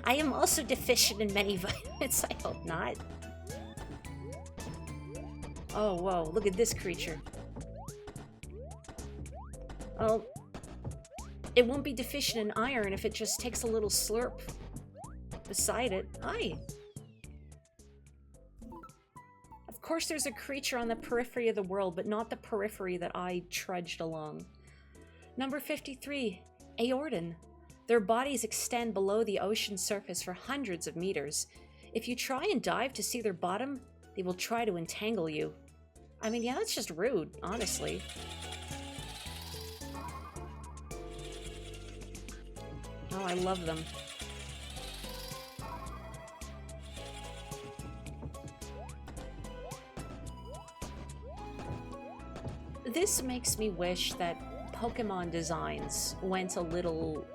I am also deficient in many vitamins. I hope not. Oh, whoa. Look at this creature. Oh. It won't be deficient in iron if it just takes a little slurp beside it. Hi. Of course there's a creature on the periphery of the world, but not the periphery that I trudged along. Number 53, Aordan. Their bodies extend below the ocean surface for hundreds of meters. If you try and dive to see their bottom, they will try to entangle you. I mean, yeah, that's just rude, honestly. Oh, I love them. This makes me wish that Pokemon designs went a little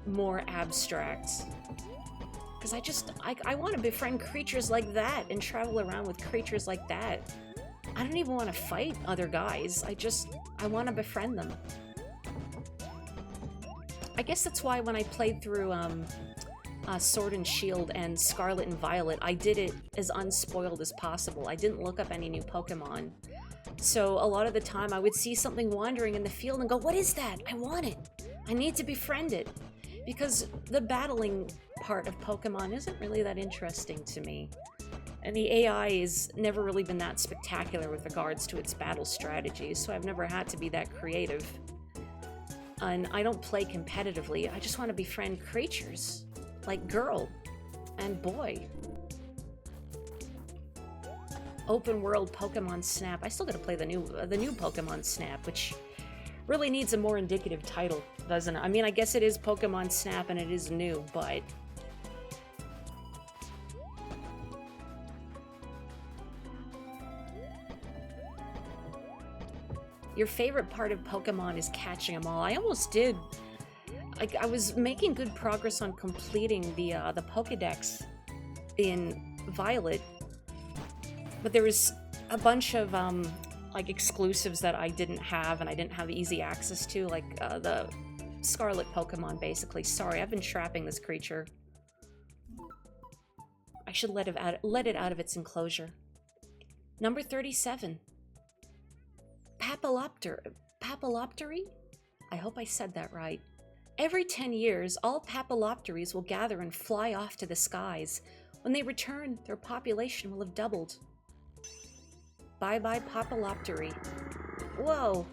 more abstract. Because I want to befriend creatures like that and travel around with creatures like that. I don't even want to fight other guys. I want to befriend them. I guess that's why when I played through Sword and Shield and Scarlet and Violet, I did it as unspoiled as possible. I didn't look up any new Pokemon. So a lot of the time I would see something wandering in the field and go, what is that? I want it. I need to befriend it. Because the battling part of Pokemon isn't really that interesting to me. And the AI has never really been that spectacular with regards to its battle strategies, so I've never had to be that creative. And I don't play competitively, I just want to befriend creatures. Like girl and boy. Open world Pokemon Snap. I still gotta play the new Pokemon Snap, which really needs a more indicative title, doesn't it? I mean, I guess it is Pokemon Snap and it is new, but... Your favorite part of Pokemon is catching them all. I almost did. I was making good progress on completing the Pokédex in Violet, but there was a bunch of like exclusives that I didn't have and I didn't have easy access to, like the Scarlet Pokemon, basically. Sorry, I've been trapping this creature. I should let it out of its enclosure. Number 37. Papilloptery? I hope I said that right. Every 10 years, all Papillopteries will gather and fly off to the skies. When they return, their population will have doubled. Bye-bye Papilloptery. Whoa!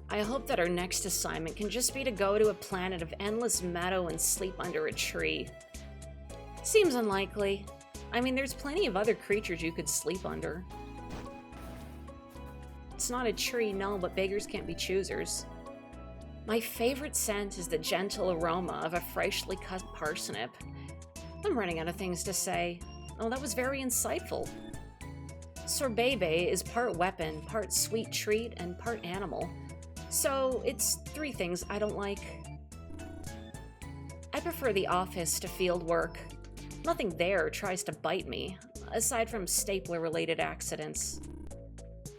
I hope that our next assignment can just be to go to a planet of endless meadow and sleep under a tree. Seems unlikely. I mean, there's plenty of other creatures you could sleep under. It's not a tree, no, but beggars can't be choosers. My favorite scent is the gentle aroma of a freshly cut parsnip. I'm running out of things to say. Oh, that was very insightful. Sorbet is part weapon, part sweet treat, and part animal. So, it's 3 things I don't like. I prefer the office to field work. Nothing there tries to bite me, aside from stapler-related accidents.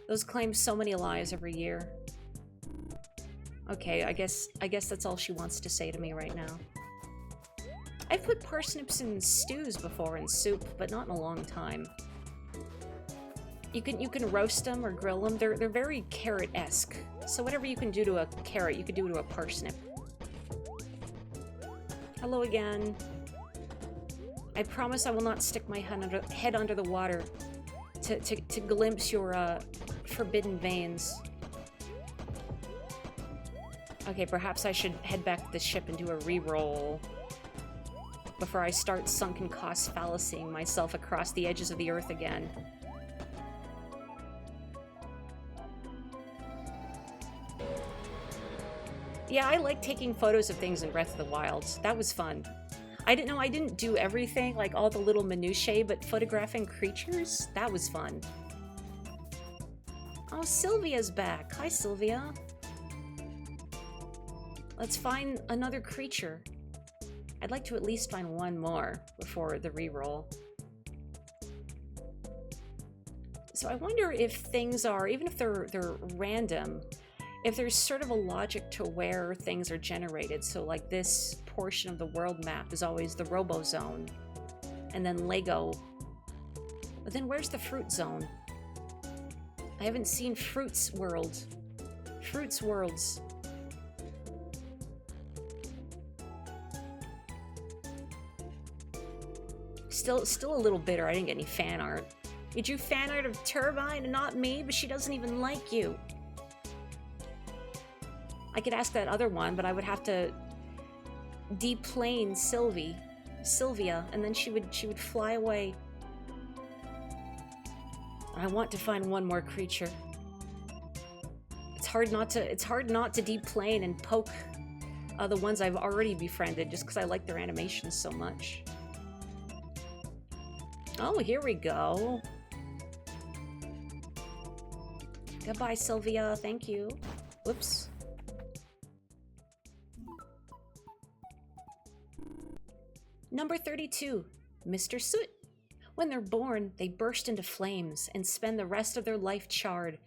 Those claim so many lives every year. Okay, I guess that's all she wants to say to me right now. I've put parsnips in stews before in soup, but not in a long time. You can roast them or grill them. They're very carrot-esque. So whatever you can do to a carrot, you could do to a parsnip. Hello again. I promise I will not stick my head under the water to glimpse your forbidden veins. Okay, perhaps I should head back to the ship and do a re-roll before I start sunken cost fallacying myself across the edges of the earth again. Yeah, I like taking photos of things in Breath of the Wild. That was fun. I didn't do everything, like all the little minutiae, but photographing creatures? That was fun. Oh, Sylvia's back. Hi, Sylvia. Let's find another creature. I'd like to at least find one more before the reroll. So I wonder if things are, even if they're random, if there's sort of a logic to where things are generated. So like this portion of the world map is always the Robo Zone, and then Lego. But then where's the Fruit Zone? I haven't seen Fruits World. Fruits Worlds. Still a little bitter I didn't get any fan art. You drew fan art of Turbine and not me, but she doesn't even like you. I could ask that other one, but I would have to deplane Sylvia, and then she would fly away. I want to find one more creature. It's hard not to deplane and poke the ones I've already befriended just because I like their animations so much. Oh, here we go. Goodbye, Sylvia. Thank you. Whoops. Number 32, Mr. Soot. When they're born, they burst into flames and spend the rest of their life charred.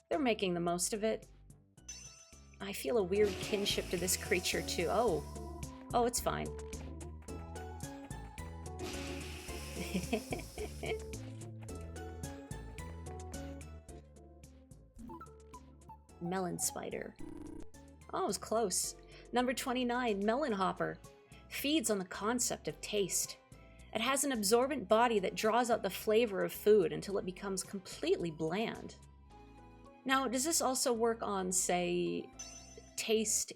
They're making the most of it. I feel a weird kinship to this creature, too. Oh, it's fine. Melon Spider. Oh, it was close. Number 29, Melon Hopper. Feeds on the concept of taste. It has an absorbent body that draws out the flavor of food until it becomes completely bland. Now, does this also work on, say, taste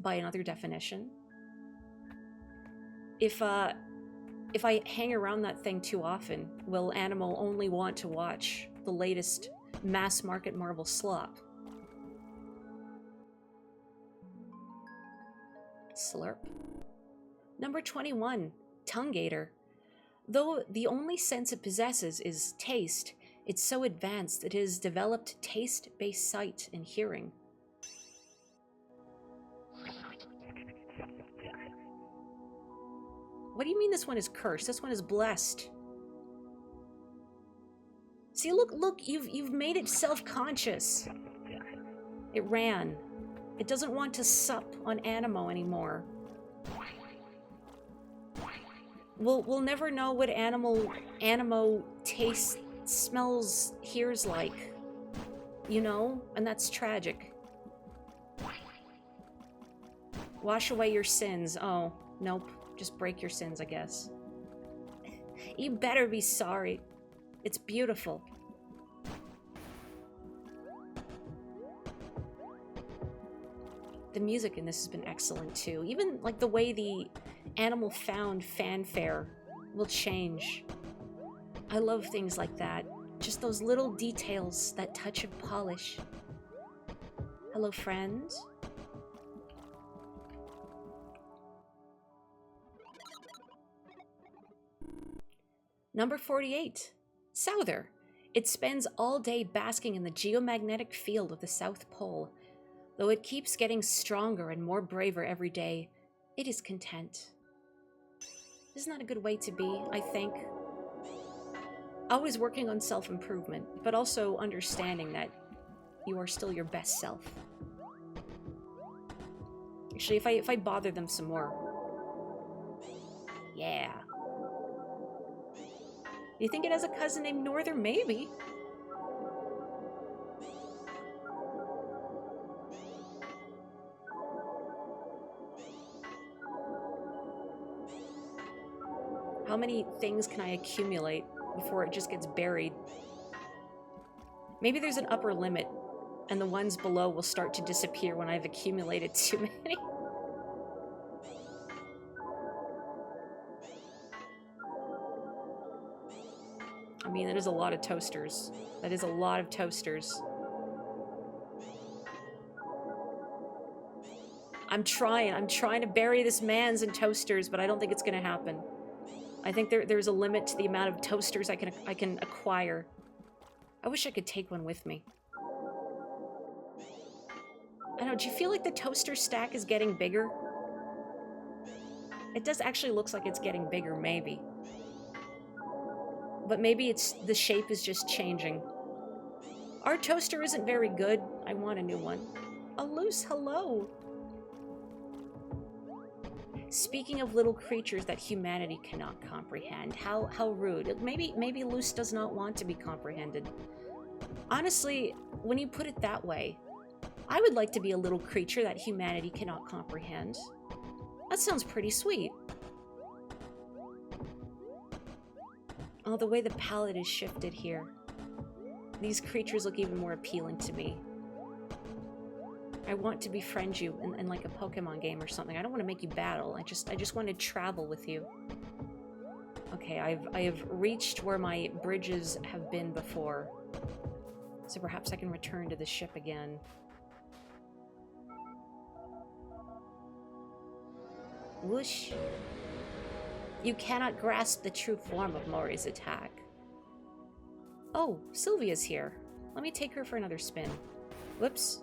by another definition? If I hang around that thing too often, will Animal only want to watch the latest mass-market Marvel slop? Slurp. Number 21, Tongue Gator. Though the only sense it possesses is taste, it's so advanced it has developed taste-based sight and hearing. What do you mean this one is cursed? This one is blessed. See, look, you've made it self-conscious. It ran. It doesn't want to sup on Animo anymore. We'll never know what Animo tastes, smells, hears like. You know? And that's tragic. Wash away your sins. Oh, nope. Just break your sins, I guess. You better be sorry. It's beautiful. The music in this has been excellent too. Even like the way the Animal Found fanfare will change. I love things like that. Just those little details, that touch of polish. Hello, friend. Number 48, Souther. It spends all day basking in the geomagnetic field of the South Pole. Though it keeps getting stronger and more braver every day, it is content. Isn't that a good way to be, I think? Always working on self-improvement, but also understanding that you are still your best self. Actually, if I bother them some more. Yeah. You think it has a cousin named Norther? Maybe. How many things can I accumulate before it just gets buried? Maybe there's an upper limit, and the ones below will start to disappear when I've accumulated too many. I mean, that is a lot of toasters. That is a lot of toasters. I'm trying to bury this man's in toasters, but I don't think it's gonna happen. I think there's a limit to the amount of toasters I can acquire. I wish I could take one with me. I don't know, do you feel like the toaster stack is getting bigger? It does actually looks like it's getting bigger, maybe. But maybe the shape is just changing. Our toaster isn't very good. I want a new one. A loose hello. Speaking of little creatures that humanity cannot comprehend, how rude. Maybe Luce does not want to be comprehended. Honestly, when you put it that way, I would like to be a little creature that humanity cannot comprehend. That sounds pretty sweet. Oh, the way the palette is shifted here. These creatures look even more appealing to me. I want to befriend you in like a Pokemon game or something. I don't want to make you battle. I just want to travel with you. Okay, I have reached where my bridges have been before. So perhaps I can return to the ship again. Whoosh. You cannot grasp the true form of Mori's attack. Oh, Sylvia's here. Let me take her for another spin. Whoops.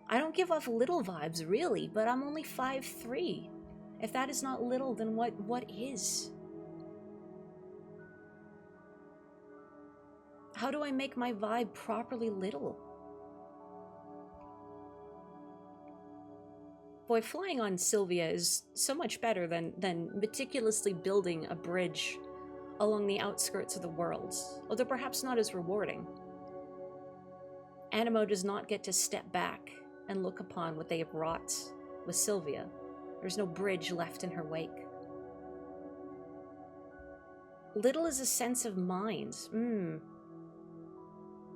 I don't give off little vibes, really, but I'm only 5'3". If that is not little, then what is? How do I make my vibe properly little? Boy, flying on Sylvia is so much better than meticulously building a bridge along the outskirts of the world, although perhaps not as rewarding. Animo does not get to step back and look upon what they have wrought with Sylvia. There's no bridge left in her wake. Little is a sense of mind.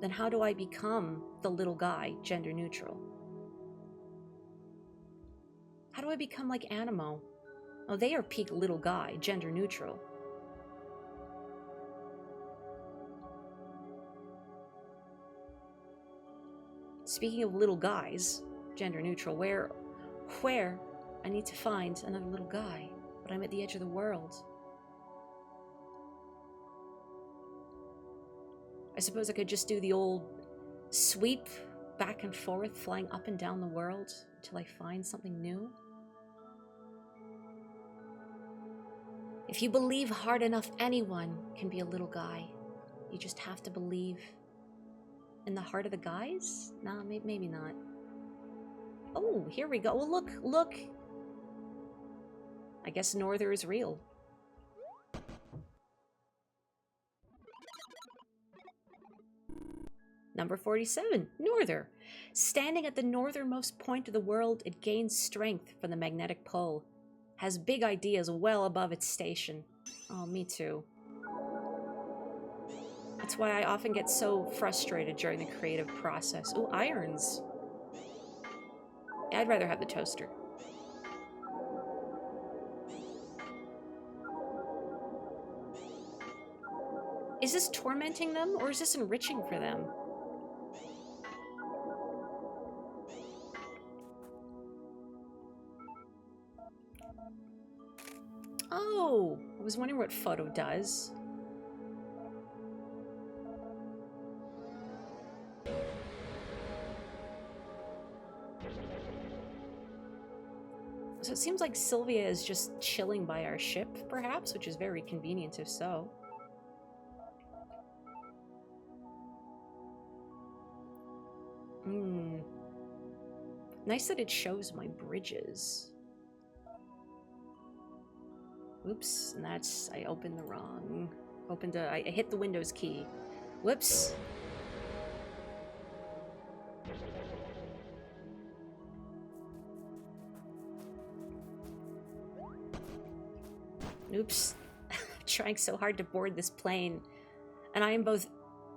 Then how do I become the little guy, gender neutral? How do I become like Animo? Oh, they are peak little guy, gender neutral. Speaking of little guys, gender neutral, where I need to find another little guy, but I'm at the edge of the world. I suppose I could just do the old sweep back and forth, flying up and down the world until I find something new. If you believe hard enough, anyone can be a little guy. You just have to believe in the heart of the guys? Nah, maybe not. Oh, here we go. Well, look. I guess Norther is real. Number 47, Norther. Standing at the northernmost point of the world, it gains strength from the magnetic pole. Has big ideas well above its station. Oh, me too. That's why I often get so frustrated during the creative process. Ooh, irons. I'd rather have the toaster. Is this tormenting them, or is this enriching for them? Oh, I was wondering what photo does. So it seems like Sylvia is just chilling by our ship, perhaps, which is very convenient if so. Nice that it shows my bridges. Oops, and that's... I opened the wrong... I hit the Windows key. Whoops. Oops. Trying so hard to board this plane. And I am both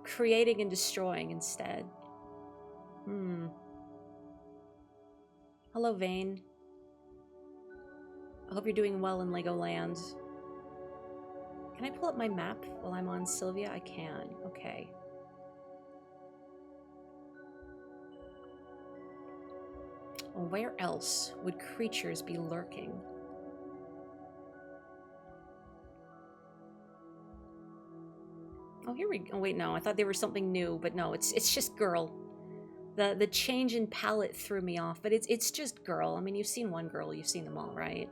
creating and destroying instead. Hello, Vane. I hope you're doing well in Legoland. Can I pull up my map while I'm on Sylvia? I can. Okay. Where else would creatures be lurking? Oh, here we go. Oh, wait, no. I thought they were something new, but no, it's just girl. The change in palette threw me off, but it's just girl. I mean, you've seen one girl, you've seen them all, right?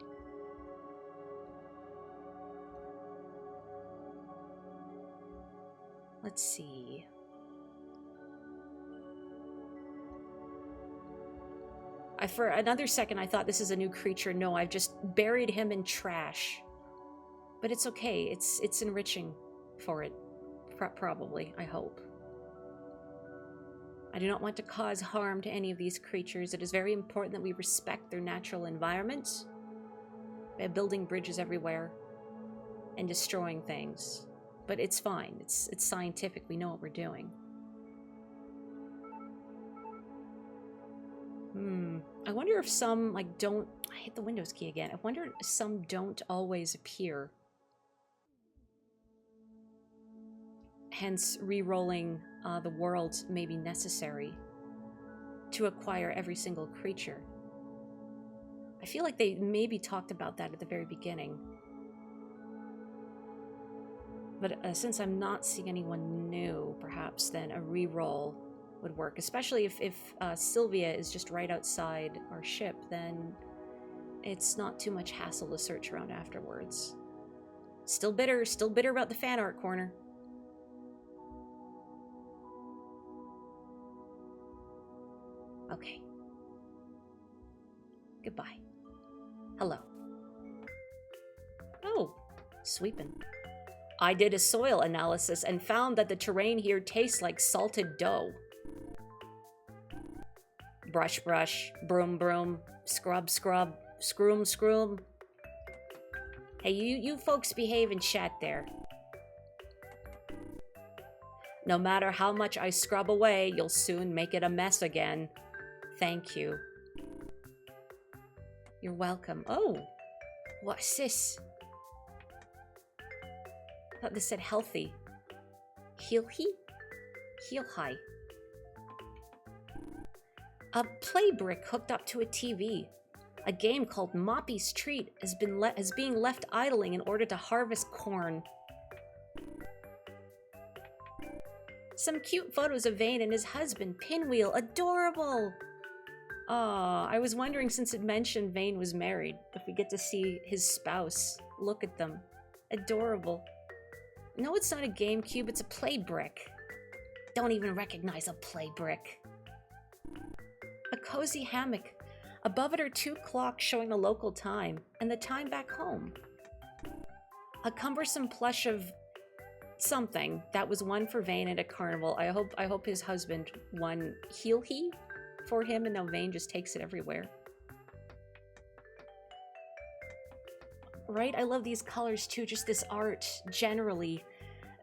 Let's see. For another second, I thought this is a new creature. No, I've just buried him in trash. But it's okay. It's enriching for it. Probably, I hope. I do not want to cause harm to any of these creatures. It is very important that we respect their natural environment by building bridges everywhere and destroying things. But it's fine. It's scientific. We know what we're doing. I wonder if some, like, don't... I hit the Windows key again. I wonder if some don't always appear. Hence, re-rolling the world may be necessary to acquire every single creature. I feel like they maybe talked about that at the very beginning. But since I'm not seeing anyone new, perhaps then a re-roll would work. Especially if Sylvia is just right outside our ship, then it's not too much hassle to search around afterwards. Still bitter about the fan art corner. Okay. Goodbye. Hello. Oh, sweeping. I did a soil analysis and found that the terrain here tastes like salted dough. Brush, brush, broom, broom, scrub, scrub, scroom, scroom. Hey, you folks behave in chat there. No matter how much I scrub away, you'll soon make it a mess again. Thank you. You're welcome. Oh, what's this? I thought this said healthy. Heal he? Heal high. A play brick hooked up to a TV. A game called Moppy's Treat is being left idling in order to harvest corn. Some cute photos of Vane and his husband, Pinwheel. Adorable! Aw, I was wondering, since it mentioned Vane was married, if we get to see his spouse. Look at them. Adorable. No, it's not a GameCube, it's a play brick. Don't even recognize a play brick. A cozy hammock. Above it are 2 clocks showing the local time, and the time back home. A cumbersome plush of something. That was one for Vane at a carnival. I hope his husband won Heal He for him, and now Vane just takes it everywhere. Right? I love these colors too, just this art generally.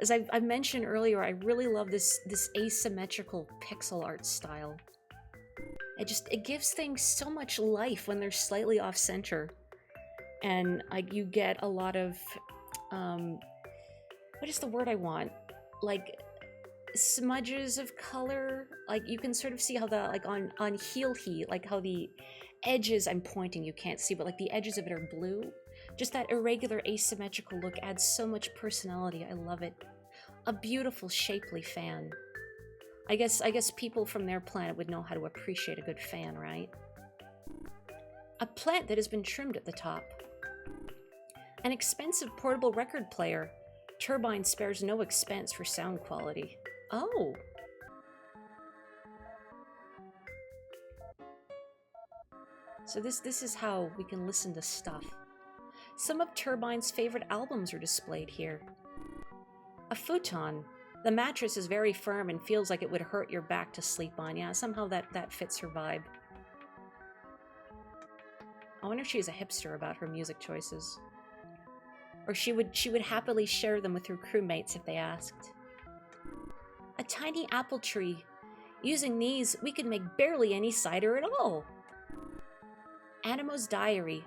As I mentioned earlier, I really love this asymmetrical pixel art style. It gives things so much life when they're slightly off center. And you get a lot of, what is the word I want? Like, smudges of color. Like, you can sort of see how the, like, on Heal He, like how the edges, I'm pointing, you can't see, but like the edges of it are blue. Just that irregular asymmetrical look adds so much personality. I love it. A beautiful, shapely fan. I guess people from their planet would know how to appreciate a good fan, right? A plant that has been trimmed at the top. An expensive portable record player. Turbine spares no expense for sound quality. Oh. So this is how we can listen to stuff. Some of Turbine's favorite albums are displayed here. A futon. The mattress is very firm and feels like it would hurt your back to sleep on. Yeah, somehow that fits her vibe. I wonder if she's a hipster about her music choices. Or she would happily share them with her crewmates if they asked. A tiny apple tree. Using these, we could make barely any cider at all. Animo's diary.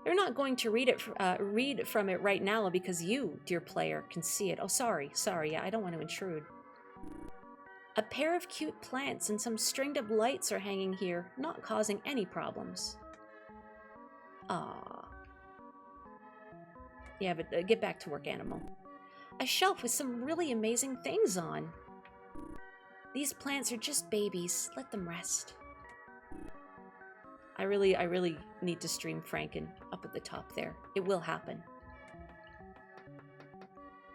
They're not going to read from it right now because you, dear player, can see it. Oh, sorry, yeah, I don't want to intrude. A pair of cute plants and some stringed-up lights are hanging here, not causing any problems. Ah. Yeah, but get back to work, Animo. A shelf with some really amazing things on. These plants are just babies. Let them rest. I really need to stream Franken up at the top there. It will happen.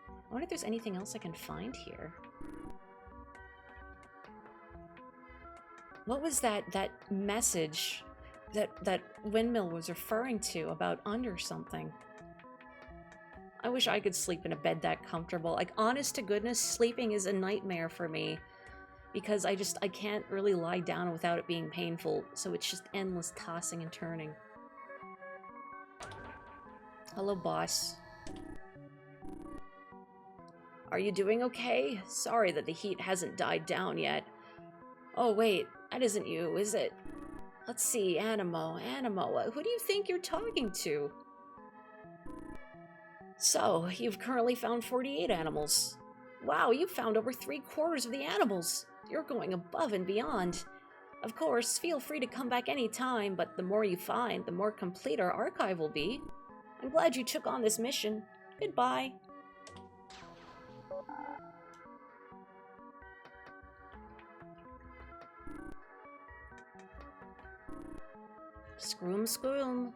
I wonder if there's anything else I can find here. What was that message that Windmill was referring to about under something? I wish I could sleep in a bed that comfortable. Like, honest to goodness, sleeping is a nightmare for me. Because I can't really lie down without it being painful, so it's just endless tossing and turning. Hello, boss. Are you doing okay? Sorry that the heat hasn't died down yet. Oh wait, that isn't you, is it? Let's see, Animo, who do you think you're talking to? So, you've currently found 48 animals. Wow, you've found over 3/4 of the animals. You're going above and beyond. Of course, feel free to come back anytime, but the more you find, the more complete our archive will be. I'm glad you took on this mission. Goodbye. Scroom, scroom.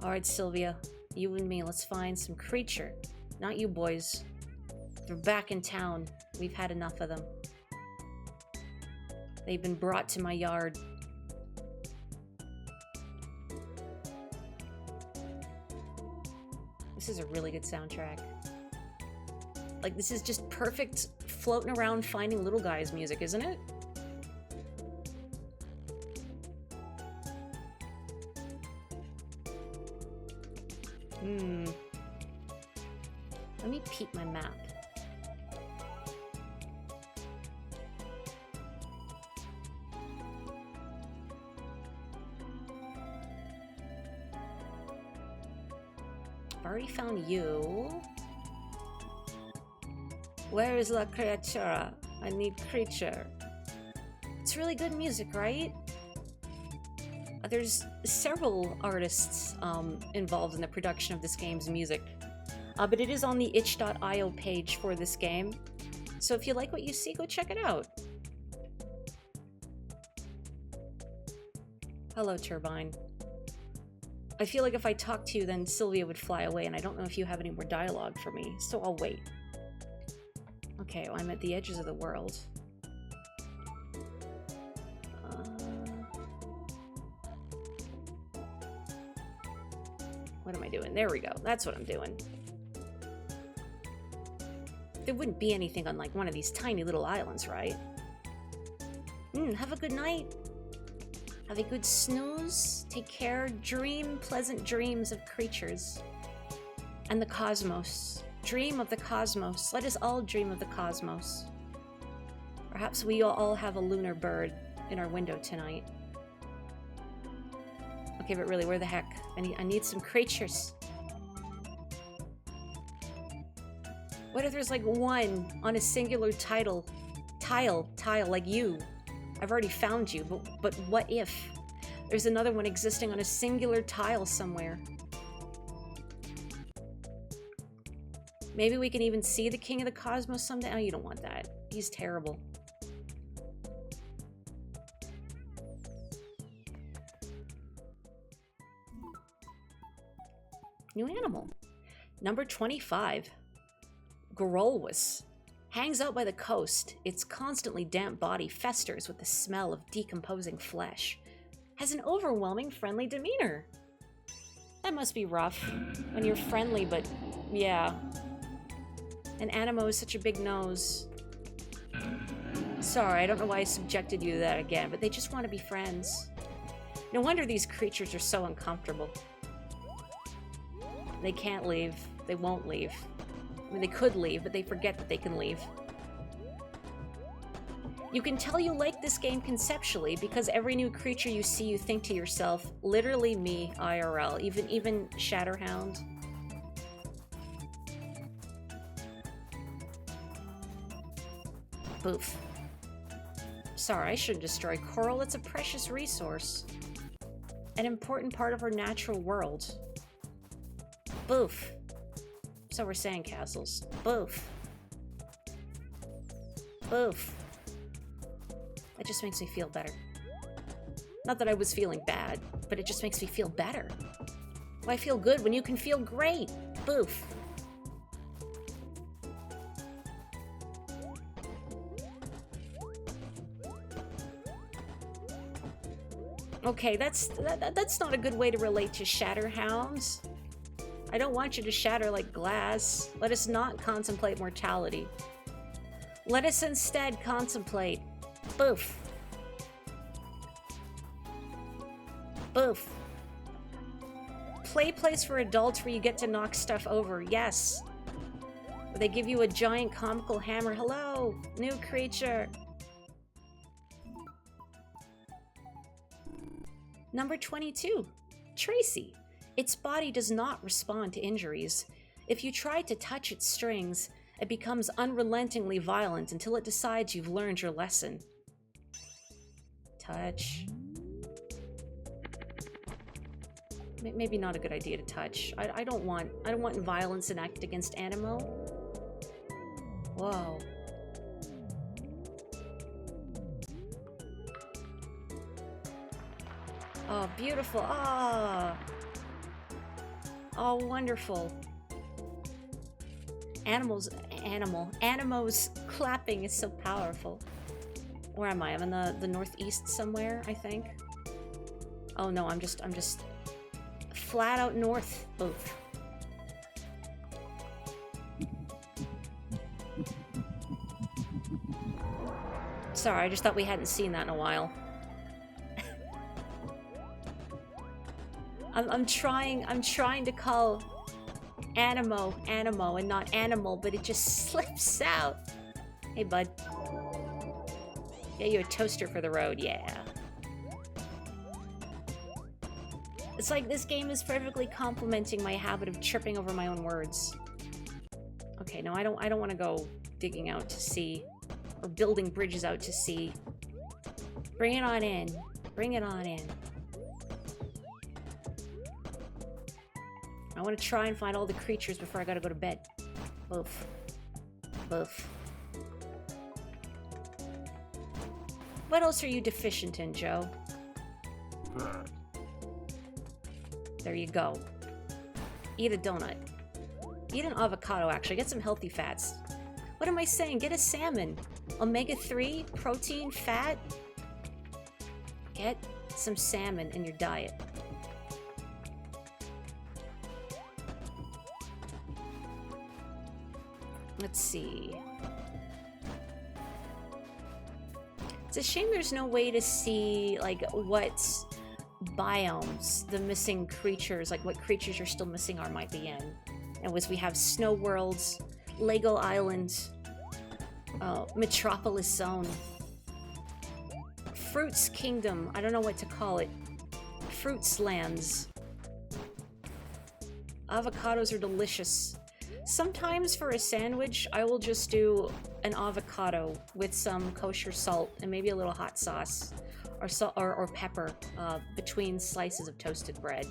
Alright, Sylvia. You and me, let's find some creature. Not you boys. They're back in town. We've had enough of them. They've been brought to my yard. This is a really good soundtrack. Like, this is just perfect floating around finding little guys music, isn't it? Let me peek my map. I've already found you. Where is la criatura? I need creature. It's really good music, right? There's several artists involved in the production of this game's music. But it is on the itch.io page for this game. So if you like what you see, go check it out. Hello, Turbine. I feel like if I talk to you, then Sylvia would fly away, and I don't know if you have any more dialogue for me, so I'll wait. Okay, well, I'm at the edges of the world. What am I doing? There we go. That's what I'm doing. There wouldn't be anything on, like, one of these tiny little islands, right? Have a good night. Have a good snooze. Take care. Dream pleasant dreams of creatures. And the cosmos. Dream of the cosmos. Let us all dream of the cosmos. Perhaps we all have a lunar bird in our window tonight. Okay, but really, where the heck? I need some creatures. What if there's like one on a singular tile, like you? I've already found you, but what if there's another one existing on a singular tile somewhere? Maybe we can even see the King of the Cosmos someday. Oh, you don't want that. He's terrible. New animal. Number 25. Gorolwas. Hangs out by the coast. Its constantly damp body festers with the smell of decomposing flesh. has an overwhelming friendly demeanor. That must be rough when you're friendly, but yeah. And Animo is such a big nose. Sorry, I don't know why I subjected you to that again, but they just want to be friends. No wonder these creatures are so uncomfortable. They can't leave. They won't leave. I mean, they could leave, but they forget that they can leave. You can tell you like this game conceptually because every new creature you see, you think to yourself, literally me, IRL. Even Shatterhound. Boof. Sorry, I shouldn't destroy coral. It's a precious resource. An important part of our natural world. Boof. So we're sandcastles. Boof. Boof. That just makes me feel better. Not that I was feeling bad, but it just makes me feel better. Why feel good when you can feel great? Boof. Okay, that's not a good way to relate to Shatterhounds. I don't want you to shatter like glass. Let us not contemplate mortality. Let us instead contemplate. Boof. Boof. Play place for adults where you get to knock stuff over. Yes. Where they give you a giant comical hammer. Hello, new creature. Number 22. Tracy. Its body does not respond to injuries. If you try to touch its strings, it becomes unrelentingly violent until it decides you've learned your lesson. Touch. Maybe not a good idea to touch. I don't want violence enacted against Animo. Whoa. Oh, beautiful. Ah. Oh, wonderful. Animo's clapping is so powerful. Where am I? I'm in the northeast somewhere, I think. Oh no, I'm just flat out north. Oof. Sorry, I just thought we hadn't seen that in a while. I'm trying to call Animo and not animal, but it just slips out. Hey, bud. Get you a toaster for the road, yeah. It's like this game is perfectly complementing my habit of tripping over my own words. Okay, no, I don't want to go digging out to sea or building bridges out to sea. Bring it on in. Bring it on in. I want to try and find all the creatures before I gotta go to bed. Oof. Oof. What else are you deficient in, Joe? That. There you go. Eat a donut. Eat an avocado, actually. Get some healthy fats. What am I saying? Get a salmon. Omega-3, protein, fat. Get some salmon in your diet. Let's see. It's a shame there's no way to see, like, what biomes the missing creatures, like what creatures you're still missing might be in. And we have Snow Worlds, Lego Island, Metropolis Zone, Fruits Kingdom, I don't know what to call it, Fruits Lands. Avocados are delicious. Sometimes for a sandwich, I will just do an avocado with some kosher salt and maybe a little hot sauce or salt or pepper between slices of toasted bread.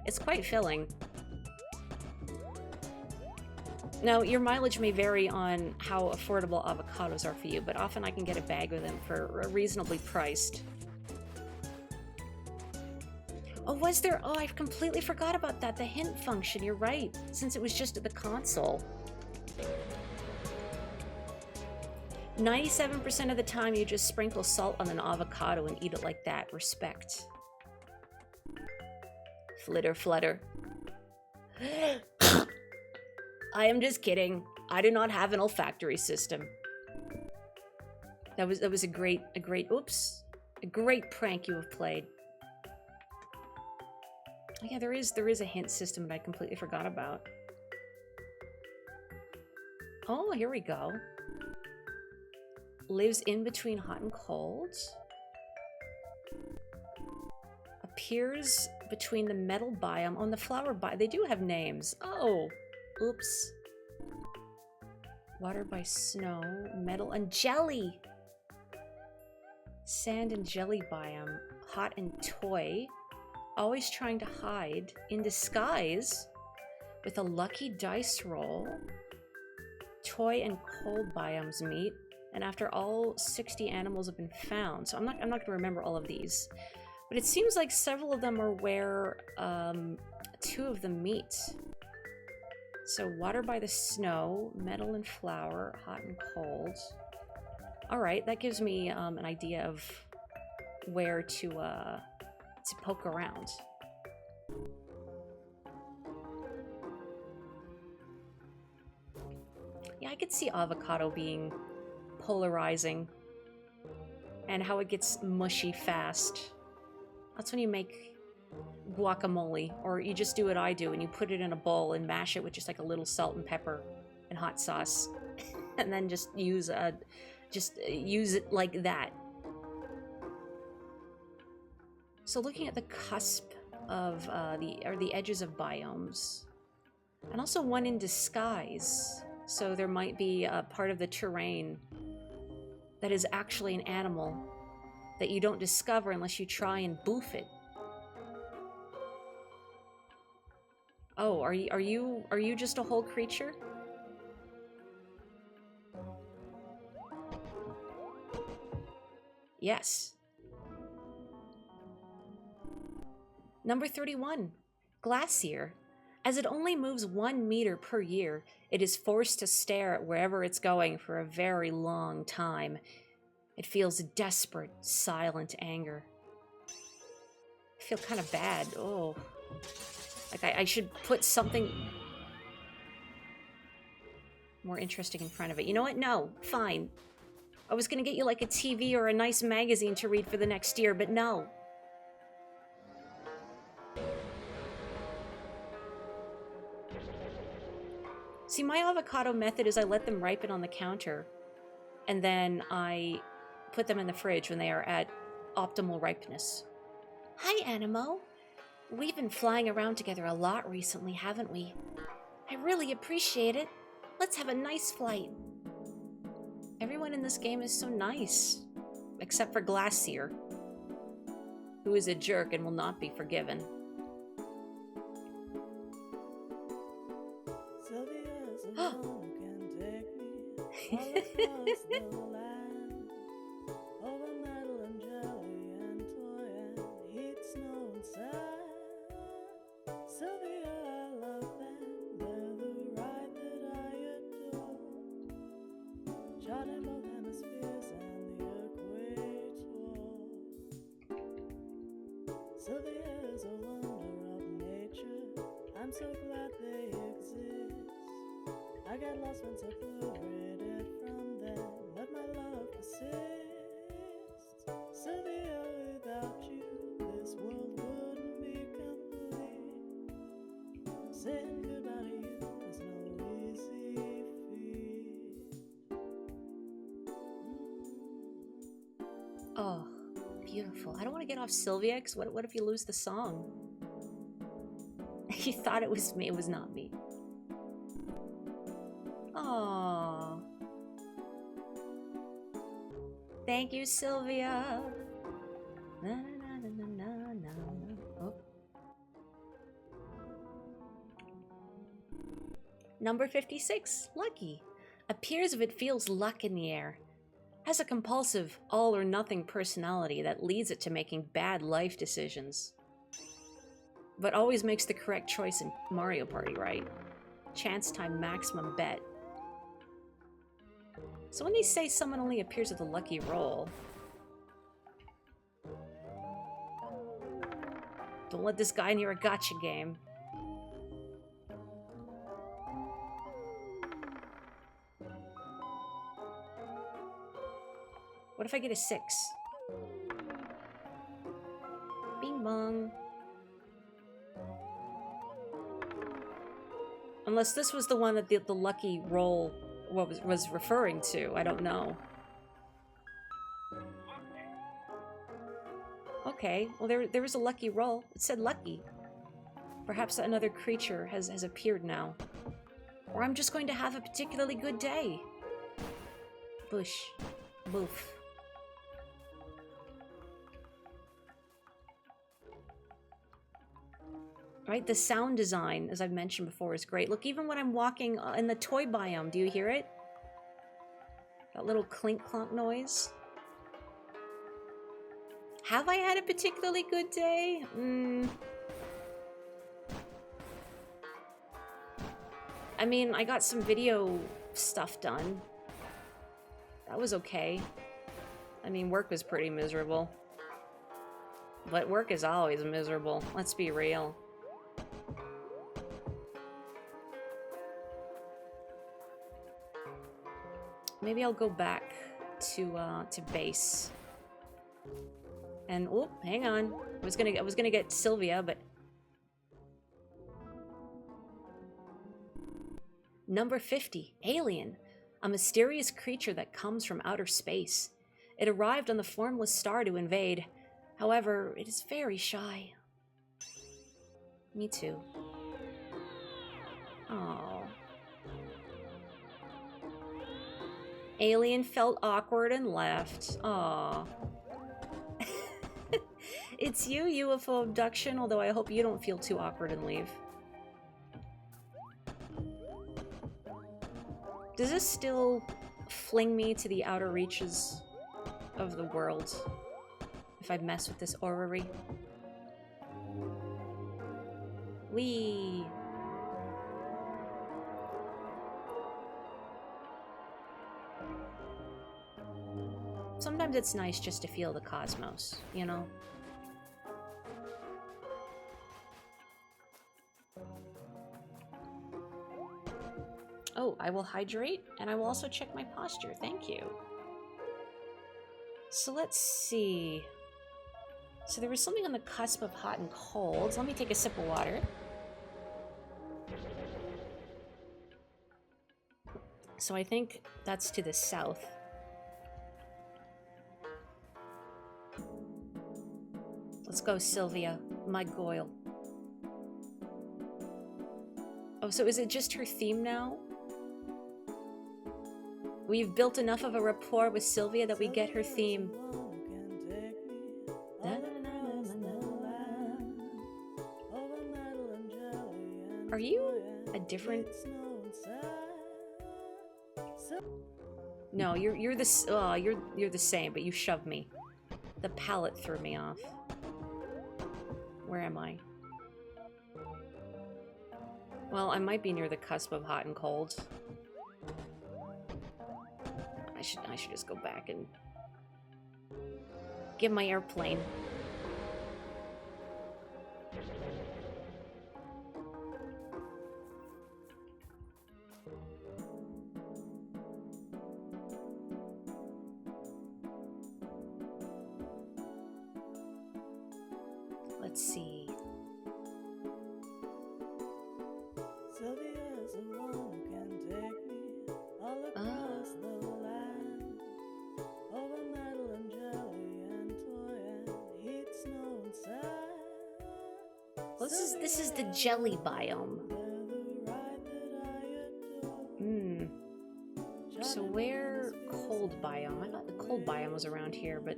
It's quite filling. Now, your mileage may vary on how affordable avocados are for you, but often I can get a bag of them for reasonably priced. Oh, was there? Oh, I completely forgot about that. The hint function, you're right, since it was just at the console. 97% of the time you just sprinkle salt on an avocado and eat it like that. Respect. Flitter, flutter. I am just kidding. I do not have an olfactory system. That was a great oops. A great prank you have played. Oh yeah, there is a hint system that I completely forgot about. Oh, here we go. Lives in between hot and cold. Appears between the metal biome. On the flower biome, they do have names. Oh, oops. Water by snow, metal and jelly. Sand and jelly biome. Hot and toy. Always trying to hide. In disguise. With a lucky dice roll. Toy and cold biomes meet. And after all 60 animals have been found. So I'm not gonna remember all of these. But it seems like several of them are where 2 of them meet. So water by the snow, metal and flower, hot and cold. Alright, that gives me an idea of where to poke around. Yeah, I could see avocado being polarizing. And how it gets mushy fast. That's when you make guacamole, or you just do what I do and you put it in a bowl and mash it with just like a little salt and pepper and hot sauce, and then just use it like that. So looking at the cusp of the edges of biomes, and also one in disguise. So there might be a part of the terrain that is actually an animal that you don't discover unless you try and boof it. Oh, are you just a whole creature? Yes. Number 31. Glacier. As it only moves 1 meter per year, it is forced to stare at wherever it's going for a very long time. It feels desperate, silent anger. I feel kind of bad. Oh. Like I should put something more interesting in front of it. You know what? No. Fine. I was gonna get you like a TV or a nice magazine to read for the next year, but no. See, my avocado method is I let them ripen on the counter, and then I put them in the fridge when they are at optimal ripeness. Hi, Animo. We've been flying around together a lot recently, haven't we? I really appreciate it. Let's have a nice flight. Everyone in this game is so nice, except for Glacier, who is a jerk and will not be forgiven. Sylvia's a wonder of nature. I'm so glad they exist. I got lost once separated from them, but my love persists. Sylvia, without you, this world wouldn't be complete. Saying goodbye to you is no easy feat. Oh. Beautiful. I don't want to get off Sylvia, because what if you lose the song? You thought it was me. It was not me. Aww. Thank you, Sylvia. Na, na, na, na, na, na, na. Oh. Number 56. Lucky. Appears if it feels luck in the air. Has a compulsive, all-or-nothing personality that leads it to making bad life decisions. But always makes the correct choice in Mario Party, right? Chance time maximum bet. So when they say someone only appears with a lucky roll... Don't let this guy near a gotcha game. What if I get a 6? Bing bong. Unless this was the one that the lucky roll was referring to. I don't know. Okay, well there was a lucky roll. It said lucky. Perhaps another creature has appeared now. Or I'm just going to have a particularly good day. Bush. Boof. Right, the sound design, as I've mentioned before, is great. Look, even when I'm walking in the toy biome, do you hear it? That little clink-clonk noise. Have I had a particularly good day? I mean, I got some video stuff done. That was okay. I mean, work was pretty miserable. But work is always miserable, let's be real. Maybe I'll go back to base. And oh, hang on. I was gonna get Sylvia, but Number 50, Alien, a mysterious creature that comes from outer space. It arrived on the Formless Star to invade. However, it is very shy. Me too. Oh. Alien felt awkward and left. Aw. It's you, UFO abduction, although I hope you don't feel too awkward and leave. Does this still fling me to the outer reaches of the world if I mess with this orrery? Whee! Sometimes it's nice just to feel the cosmos, you know? Oh, I will hydrate, and I will also check my posture. Thank you. So let's see. So there was something on the cusp of hot and cold. So let me take a sip of water. So I think that's to the south. Let's go, Sylvia. My Goyle. Oh, so is it just her theme now? We've built enough of a rapport with Sylvia that we get her theme. Are you a different... No, you're the same, but you shoved me. The palette threw me off. Where am I? Well, I might be near the cusp of hot and cold. I should just go back and get my airplane. Let's see. Sylvia's the one who can take me all across the land, over metal and jelly and toy and heat, snow and sand. Well, this is the jelly biome. So where cold biome? I thought the cold biome was around here, but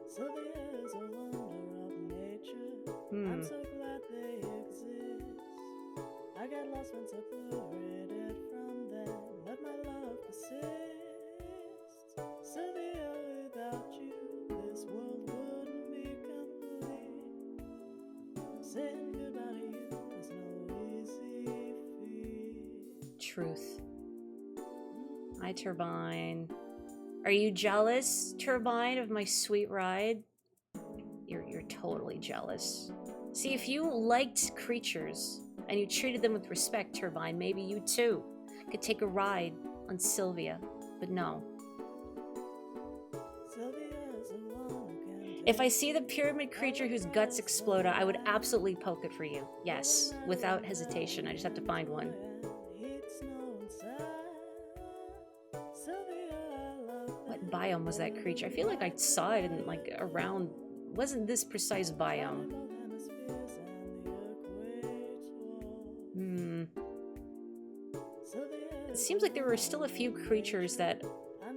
Sylvia's a wonder of nature. I'm so glad they exist. I got lost once separated from them, but my love persists. Sylvia, without you, this world wouldn't be complete. Saying goodbye to you is no easy feat. truth. Hi, Turbine. Are you jealous, Turbine, of my sweet ride? You're totally jealous. See, if you liked creatures and you treated them with respect, Turbine, maybe you too could take a ride on Sylvia. But no. If I see the pyramid creature whose guts explode, I would absolutely poke it for you. Yes, without hesitation. I just have to find one. What biome was that creature? I feel like I saw it in, like, around... Wasn't this precise biome? It seems like there were still a few creatures that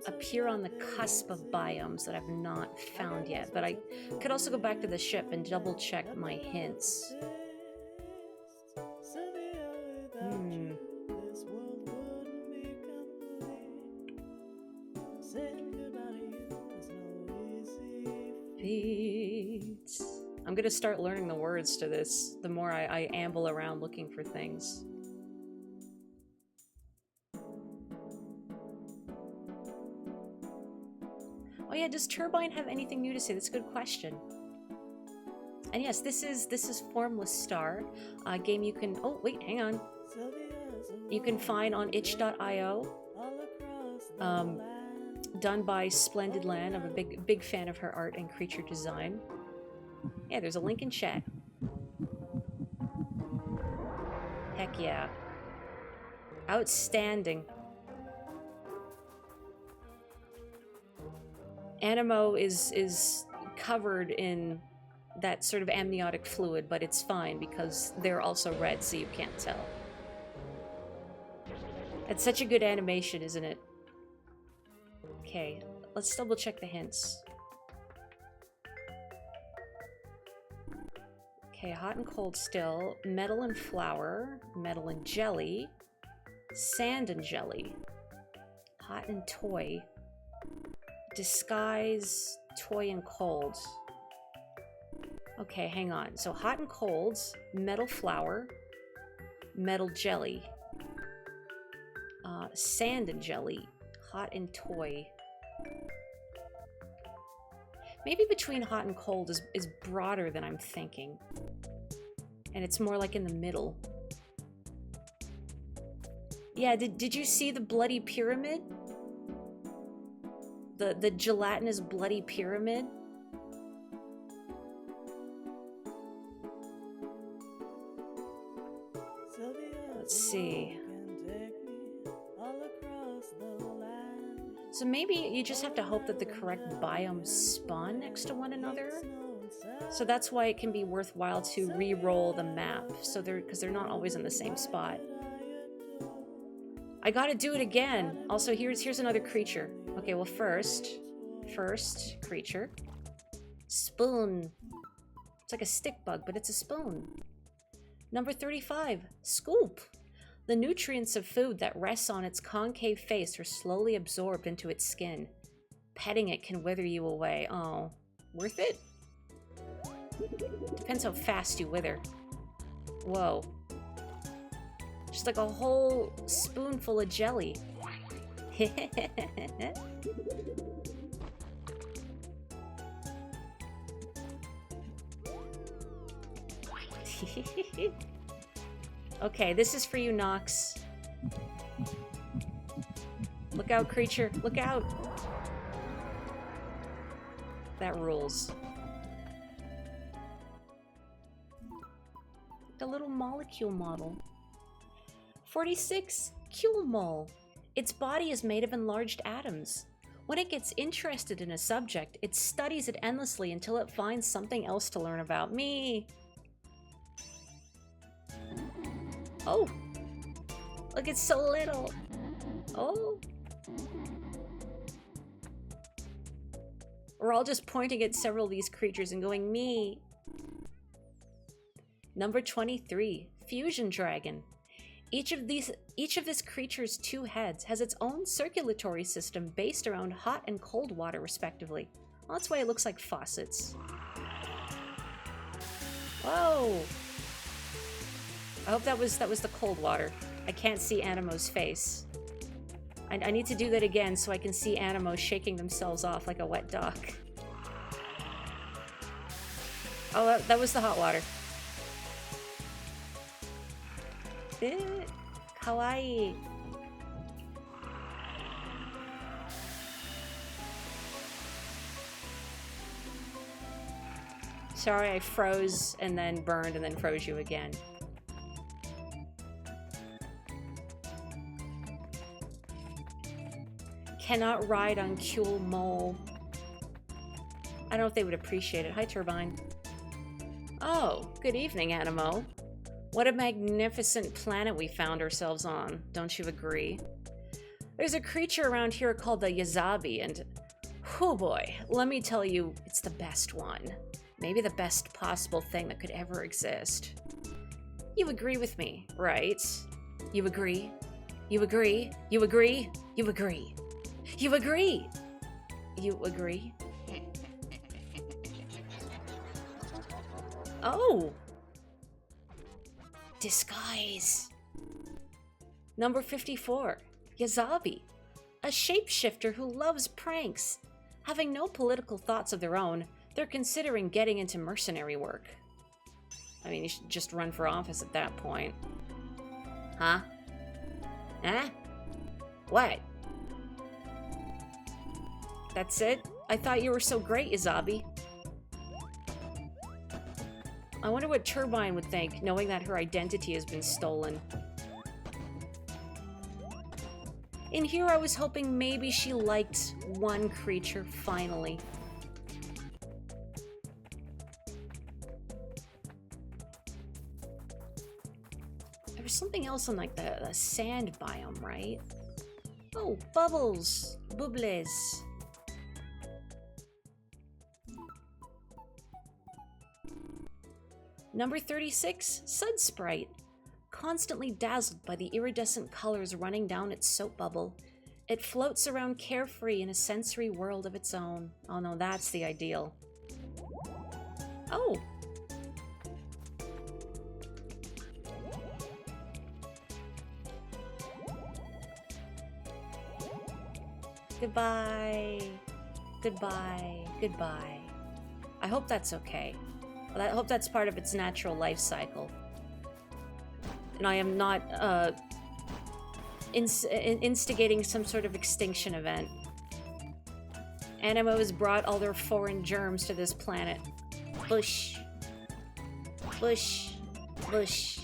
appear on the cusp of biomes that I've not found yet, but I could also go back to the ship and double check my hints. Feet. I'm gonna start learning the words to this the more I amble around looking for things. Oh yeah, does Turbine have anything new to say? That's a good question. And yes, this is Formless Star, a game you can... Oh, wait, hang on. You can find on itch.io. Done by Splendid Land. I'm a big fan of her art and creature design. Yeah, there's a link in chat. Heck yeah. Outstanding. Animo is covered in that sort of amniotic fluid, but it's fine because they're also red, so you can't tell. It's such a good animation, isn't it? Okay, let's double check the hints. Okay, hot and cold still, metal and flour, metal and jelly, sand and jelly, hot and toy, disguise, toy and cold. Okay, hang on. So hot and cold, metal flour, metal jelly, sand and jelly, hot and toy. Maybe between hot and cold is broader than I'm thinking. And it's more like in the middle. Yeah, did you see the bloody pyramid? The gelatinous bloody pyramid? Let's see. So maybe you just have to hope that the correct biomes spawn next to one another. So that's why it can be worthwhile to re-roll the map, so because they're not always in the same spot. I gotta do it again. Also, here's another creature. Okay, well first creature. Spoon. It's like a stick bug, but it's a spoon. Number 35, scoop. The nutrients of food that rests on its concave face are slowly absorbed into its skin. Petting it can wither you away. Oh, worth it? Depends how fast you wither. Whoa. Just like a whole spoonful of jelly. Okay, this is for you, Nox. Look out, creature. Look out. That rules. The little molecule model. 46, Culmol. Its body is made of enlarged atoms. When it gets interested in a subject, it studies it endlessly until it finds something else to learn about. Me. Oh. Look, it's so little. Oh. We're all just pointing at several of these creatures and going, me. Number 23, Fusion Dragon. Each of this creature's two heads has its own circulatory system based around hot and cold water, respectively. Well, that's why it looks like faucets. Whoa! I hope that was the cold water. I can't see Animo's face. I need to do that again so I can see Animo shaking themselves off like a wet duck. Oh, that was the hot water. Kawaii. Sorry, I froze and then burned and then froze you again. Cannot ride on Kuel Mole. I don't know if they would appreciate it. Hi, Turbine. Oh, good evening, Animo. What a magnificent planet we found ourselves on, don't you agree? There's a creature around here called the Yazabi, and oh boy, let me tell you, it's the best one. Maybe the best possible thing that could ever exist. You agree with me, right? You agree? You agree? You agree? You agree? You agree? You agree? Oh! Disguise. Number 54, Yazabi, a shapeshifter who loves pranks. Having no political thoughts of their own, they're considering getting into mercenary work. I mean, you should just run for office at that point. Huh? Eh? What? That's it? I thought you were so great, Yazabi. I wonder what Turbine would think, knowing that her identity has been stolen. In here, I was hoping maybe she liked one creature, finally. There was something else on, like, the sand biome, right? Oh, bubbles! Bubbles. Number 36, Sud Sprite. Constantly dazzled by the iridescent colors running down its soap bubble, it floats around carefree in a sensory world of its own. Oh no, that's the ideal. Oh! Goodbye. Goodbye. Goodbye. I hope that's okay. I hope that's part of its natural life cycle. And I am not instigating some sort of extinction event. Animo has brought all their foreign germs to this planet. Bush. Bush. Bush.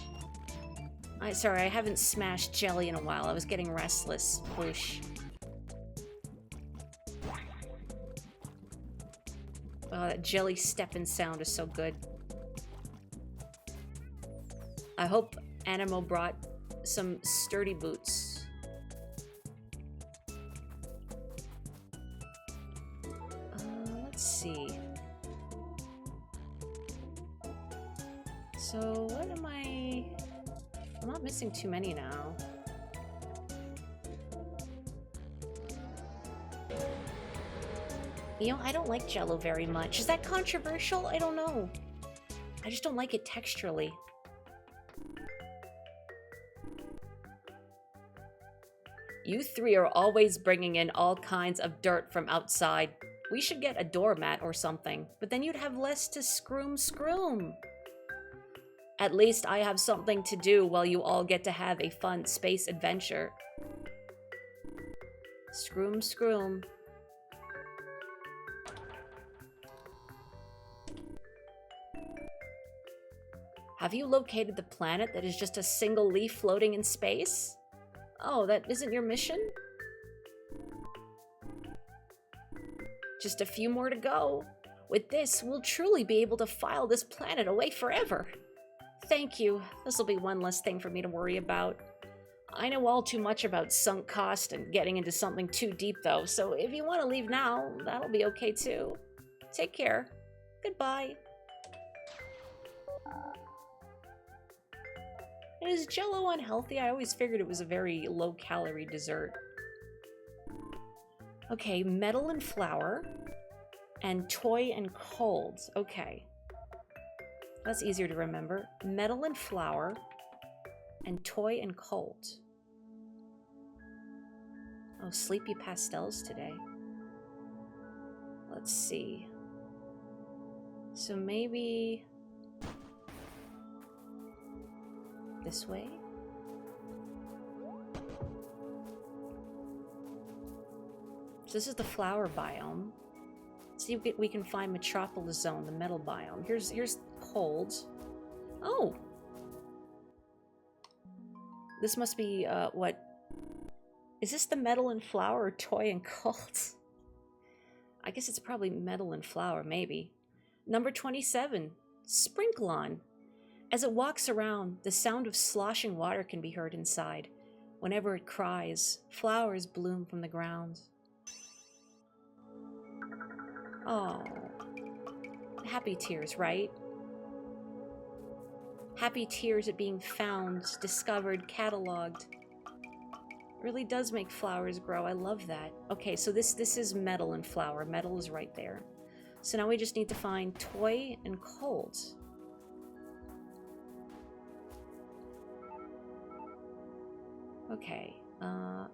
Sorry, I haven't smashed jelly in a while. I was getting restless. Bush. Oh, that jelly stepping sound is so good. I hope Animo brought some sturdy boots. Let's see. So, what am I... I'm not missing too many now. You know, I don't like Jell-O very much. Is that controversial? I don't know. I just don't like it texturally. You three are always bringing in all kinds of dirt from outside. We should get a doormat or something, but then you'd have less to scroom. At least I have something to do while you all get to have a fun space adventure. Scroom. Have you located the planet that is just a single leaf floating in space? Oh, that isn't your mission? Just a few more to go. With this, we'll truly be able to file this planet away forever. Thank you. This'll be one less thing for me to worry about. I know all too much about sunk cost and getting into something too deep, though, so if you want to leave now, that'll be okay too. Take care. Goodbye. Is Jell-O unhealthy? I always figured it was a very low-calorie dessert. Okay, metal and flour. And toy and cold. Okay. That's easier to remember. Metal and flour. And toy and cold. Oh, sleepy pastels today. Let's see. So maybe this way? So this is the flower biome. See if we can find Metropolis Zone, the metal biome. Here's cold. Oh! This must be, what? Is this the metal and flower or toy and cold? I guess it's probably metal and flower, maybe. Number 27, Sprinklon. As it walks around, the sound of sloshing water can be heard inside. Whenever it cries, flowers bloom from the ground. Oh. Happy tears, right? Happy tears at being found, discovered, cataloged. It really does make flowers grow. I love that. Okay, so this is metal and flower. Metal is right there. So now we just need to find toy and cold. Okay, so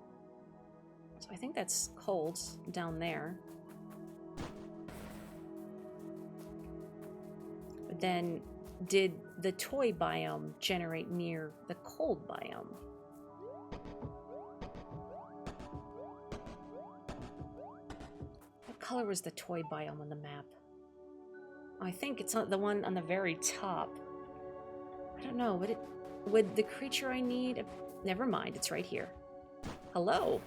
I think that's cold down there. But then, did the toy biome generate near the cold biome? What color was the toy biome on the map? I think it's not the one on the very top. I don't know, would the creature I need... Never mind, it's right here. Hello?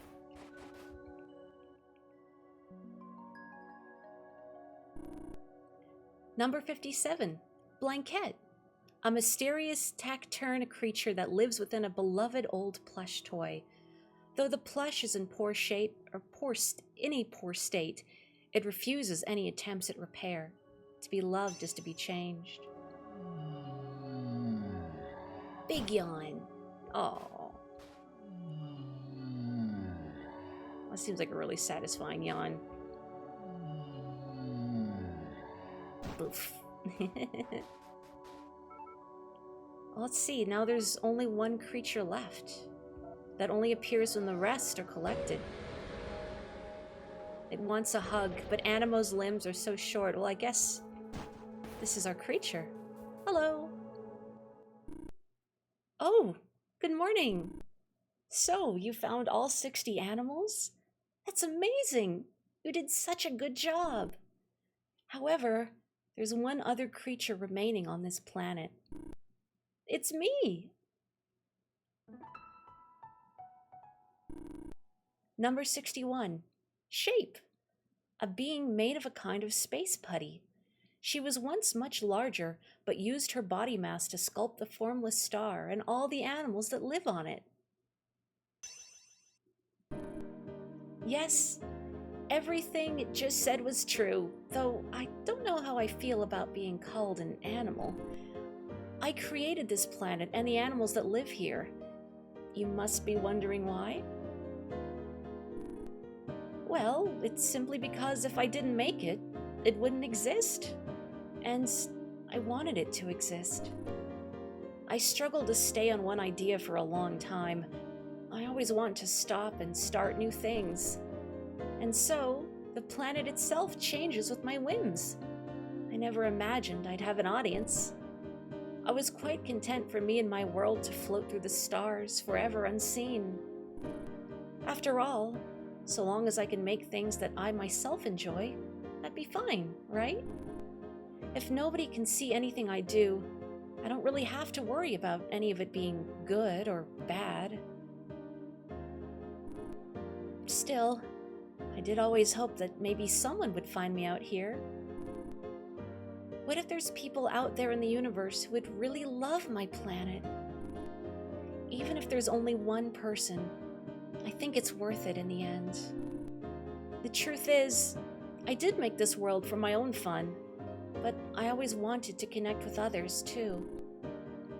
Number 57, Blanket. A mysterious tacturn creature that lives within a beloved old plush toy. Though the plush is in poor shape, or any poor state, it refuses any attempts at repair. To be loved is to be changed. Big yawn. Oh. That seems like a really satisfying yawn. Boof. Let's see, now there's only one creature left. That only appears when the rest are collected. It wants a hug, but Animo's limbs are so short. Well, I guess this is our creature. Hello. Oh, good morning. So, you found all 60 animals? That's amazing! You did such a good job. However, there's one other creature remaining on this planet. It's me! Number 61, Shape. A being made of a kind of space putty. She was once much larger, but used her body mass to sculpt the Formless Star and all the animals that live on it. Yes, everything it just said was true, though I don't know how I feel about being called an animal. I created this planet and the animals that live here. You must be wondering why? Well, it's simply because if I didn't make it, it wouldn't exist. And I wanted it to exist. I struggled to stay on one idea for a long time. I always want to stop and start new things. And so, the planet itself changes with my whims. I never imagined I'd have an audience. I was quite content for me and my world to float through the stars, forever unseen. After all, so long as I can make things that I myself enjoy, that'd be fine, right? If nobody can see anything I do, I don't really have to worry about any of it being good or bad. Still, I did always hope that maybe someone would find me out here. What if there's people out there in the universe who would really love my planet? Even if there's only one person, I think it's worth it in the end. The truth is, I did make this world for my own fun, but I always wanted to connect with others too.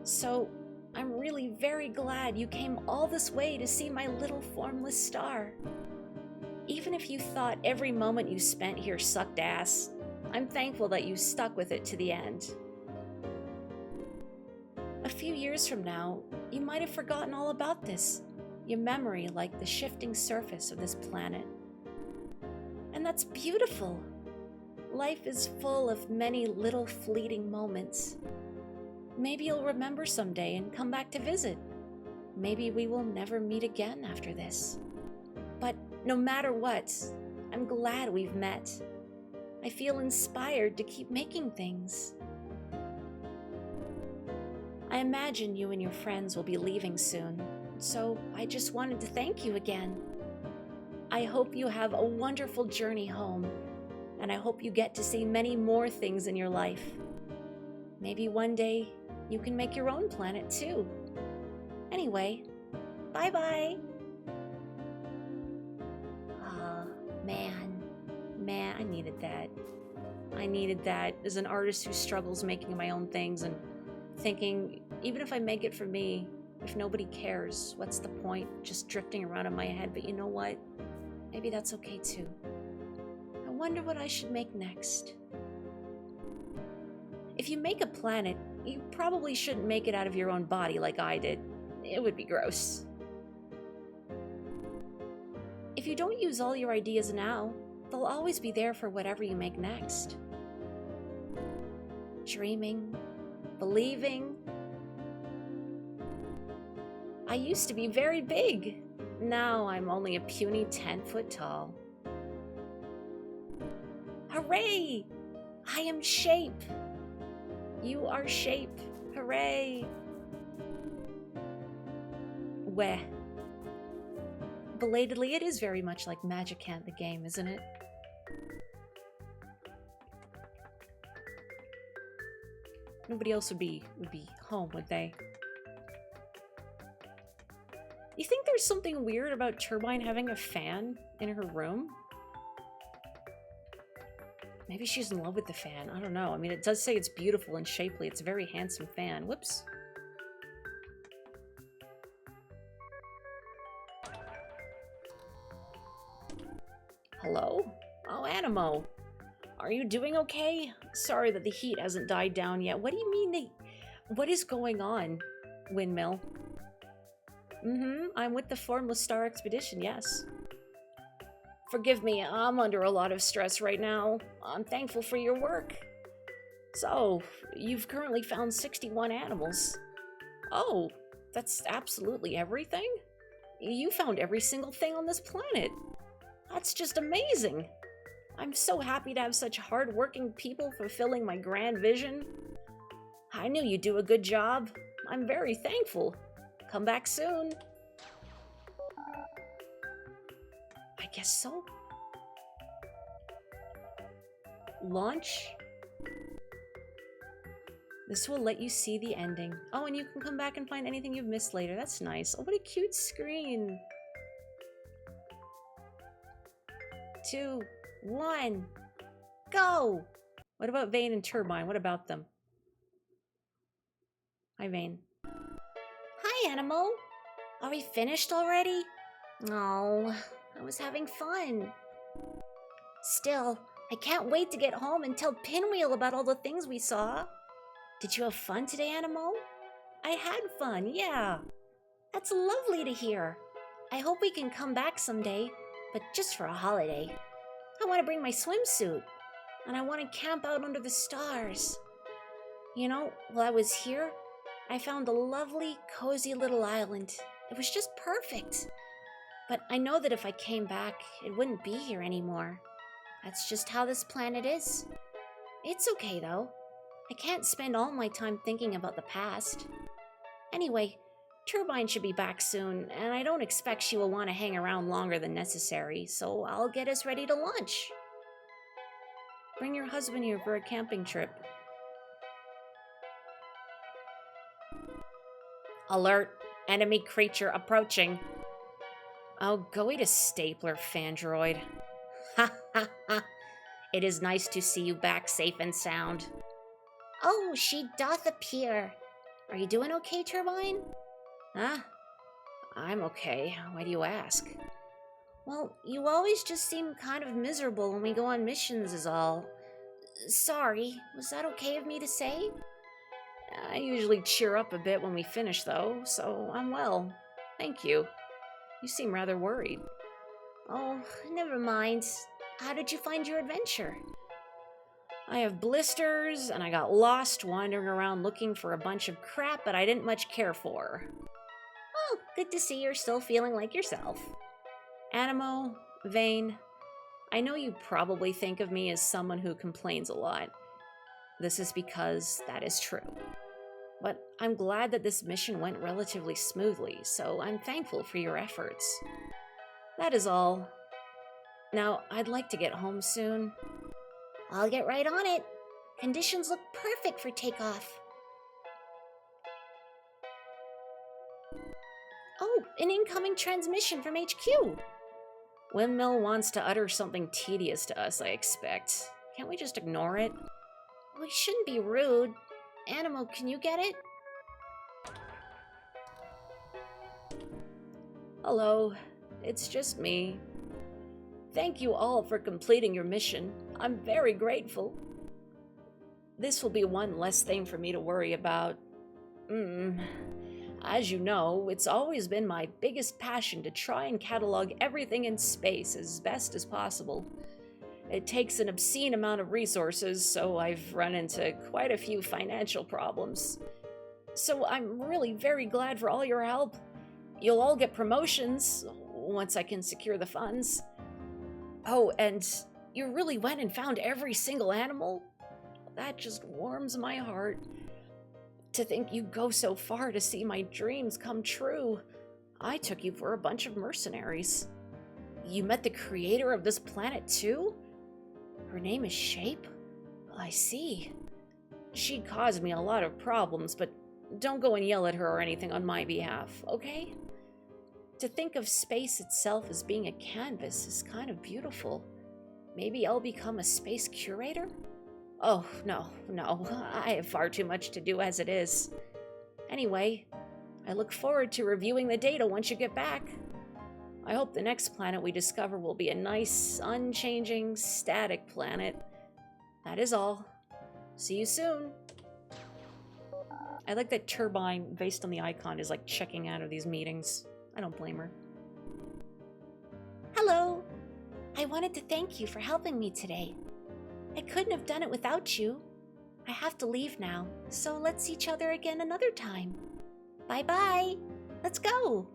So, I'm really very glad you came all this way to see my little formless star. Even if you thought every moment you spent here sucked ass, I'm thankful that you stuck with it to the end. A few years from now, you might have forgotten all about this, your memory like the shifting surface of this planet. And that's beautiful. Life is full of many little fleeting moments. Maybe you'll remember someday and come back to visit. Maybe we will never meet again after this. But no matter what, I'm glad we've met. I feel inspired to keep making things. I imagine you and your friends will be leaving soon, so I just wanted to thank you again. I hope you have a wonderful journey home, and I hope you get to see many more things in your life. Maybe one day you can make your own planet too. Anyway, bye-bye. Man, I needed that. I needed that as an artist who struggles making my own things and thinking, even if I make it for me, if nobody cares, what's the point? Just drifting around in my head. But you know what? Maybe that's okay too. I wonder what I should make next. If you make a planet, you probably shouldn't make it out of your own body like I did. It would be gross. If you don't use all your ideas now, they'll always be there for whatever you make next. Dreaming, believing. I used to be very big. Now I'm only a puny 10 foot tall. Hooray! I am shape. You are shape. Hooray! Weh. Belatedly, it is very much like Magicant the game, isn't it? Nobody else would be home, would they? You think there's something weird about Turbine having a fan in her room? Maybe she's in love with the fan. I don't know. I mean, it does say it's beautiful and shapely. It's a very handsome fan. Whoops. Hello? Oh, Animo. Are you doing okay? Sorry that the heat hasn't died down yet. What do you mean what is going on, Windmill? I'm with the Formless Star expedition, yes. Forgive me, I'm under a lot of stress right now. I'm thankful for your work. So, you've currently found 61 animals. Oh, that's absolutely everything? You found every single thing on this planet. That's just amazing. I'm so happy to have such hard-working people fulfilling my grand vision. I knew you'd do a good job. I'm very thankful. Come back soon. I guess so. Launch. This will let you see the ending. Oh, and you can come back and find anything you've missed later. That's nice. Oh, what a cute screen. 2, 1, go! What about Vane and Turbine? What about them? Hi, Vane. Hi, Animal. Are we finished already? Oh, I was having fun. Still, I can't wait to get home and tell Pinwheel about all the things we saw. Did you have fun today, Animal? I had fun, yeah. That's lovely to hear. I hope we can come back someday, but just for a holiday. I want to bring my swimsuit, and I want to camp out under the stars. You know, while I was here, I found a lovely, cozy little island. It was just perfect. But I know that if I came back, it wouldn't be here anymore. That's just how this planet is. It's okay, though. I can't spend all my time thinking about the past. Anyway, Turbine should be back soon, and I don't expect she will want to hang around longer than necessary, so I'll get us ready to launch. Bring your husband here for a camping trip. Alert! Enemy creature approaching. Oh, go eat a stapler, Fandroid. Ha ha ha! It is nice to see you back safe and sound. Oh, she doth appear. Are you doing okay, Turbine? Huh? I'm okay. Why do you ask? Well, you always just seem kind of miserable when we go on missions is all. Sorry, was that okay of me to say? I usually cheer up a bit when we finish, though, so I'm well. Thank you. You seem rather worried. Oh, never mind. How did you find your adventure? I have blisters, and I got lost wandering around looking for a bunch of crap that I didn't much care for. Oh, good to see you're still feeling like yourself. Animo, Vane, I know you probably think of me as someone who complains a lot. This is because that is true. But I'm glad that this mission went relatively smoothly, so I'm thankful for your efforts. That is all. Now, I'd like to get home soon. I'll get right on it. Conditions look perfect for takeoff. Oh, an incoming transmission from HQ. Windmill wants to utter something tedious to us, I expect. Can't we just ignore it? We shouldn't be rude. Animo, can you get it? Hello, it's just me. Thank you all for completing your mission. I'm very grateful. This will be one less thing for me to worry about. As you know, it's always been my biggest passion to try and catalog everything in space as best as possible. It takes an obscene amount of resources, so I've run into quite a few financial problems. So I'm really very glad for all your help. You'll all get promotions once I can secure the funds. Oh, and you really went and found every single animal? That just warms my heart. To think you go so far to see my dreams come true. I took you for a bunch of mercenaries. You met the creator of this planet too? Her name is Shape? I see. She caused me a lot of problems, but don't go and yell at her or anything on my behalf, okay? To think of space itself as being a canvas is kind of beautiful. Maybe I'll become a space curator? Oh, no, I have far too much to do as it is. Anyway, I look forward to reviewing the data once you get back. I hope the next planet we discover will be a nice, unchanging, static planet. That is all. See you soon. I like that Turbine, based on the icon, is like checking out of these meetings. I don't blame her. Hello. I wanted to thank you for helping me today. I couldn't have done it without you. I have to leave now, so let's see each other again another time. Bye-bye. Let's go.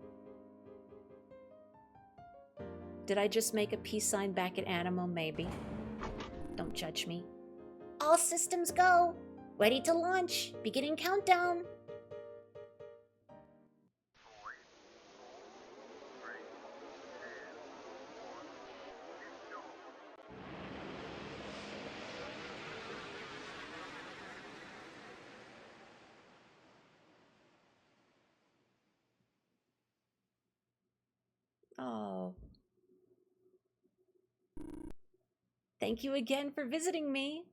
Did I just make a peace sign back at Animo? Maybe. Don't judge me. All systems go. Ready to launch. Beginning countdown. Oh. Thank you again for visiting me.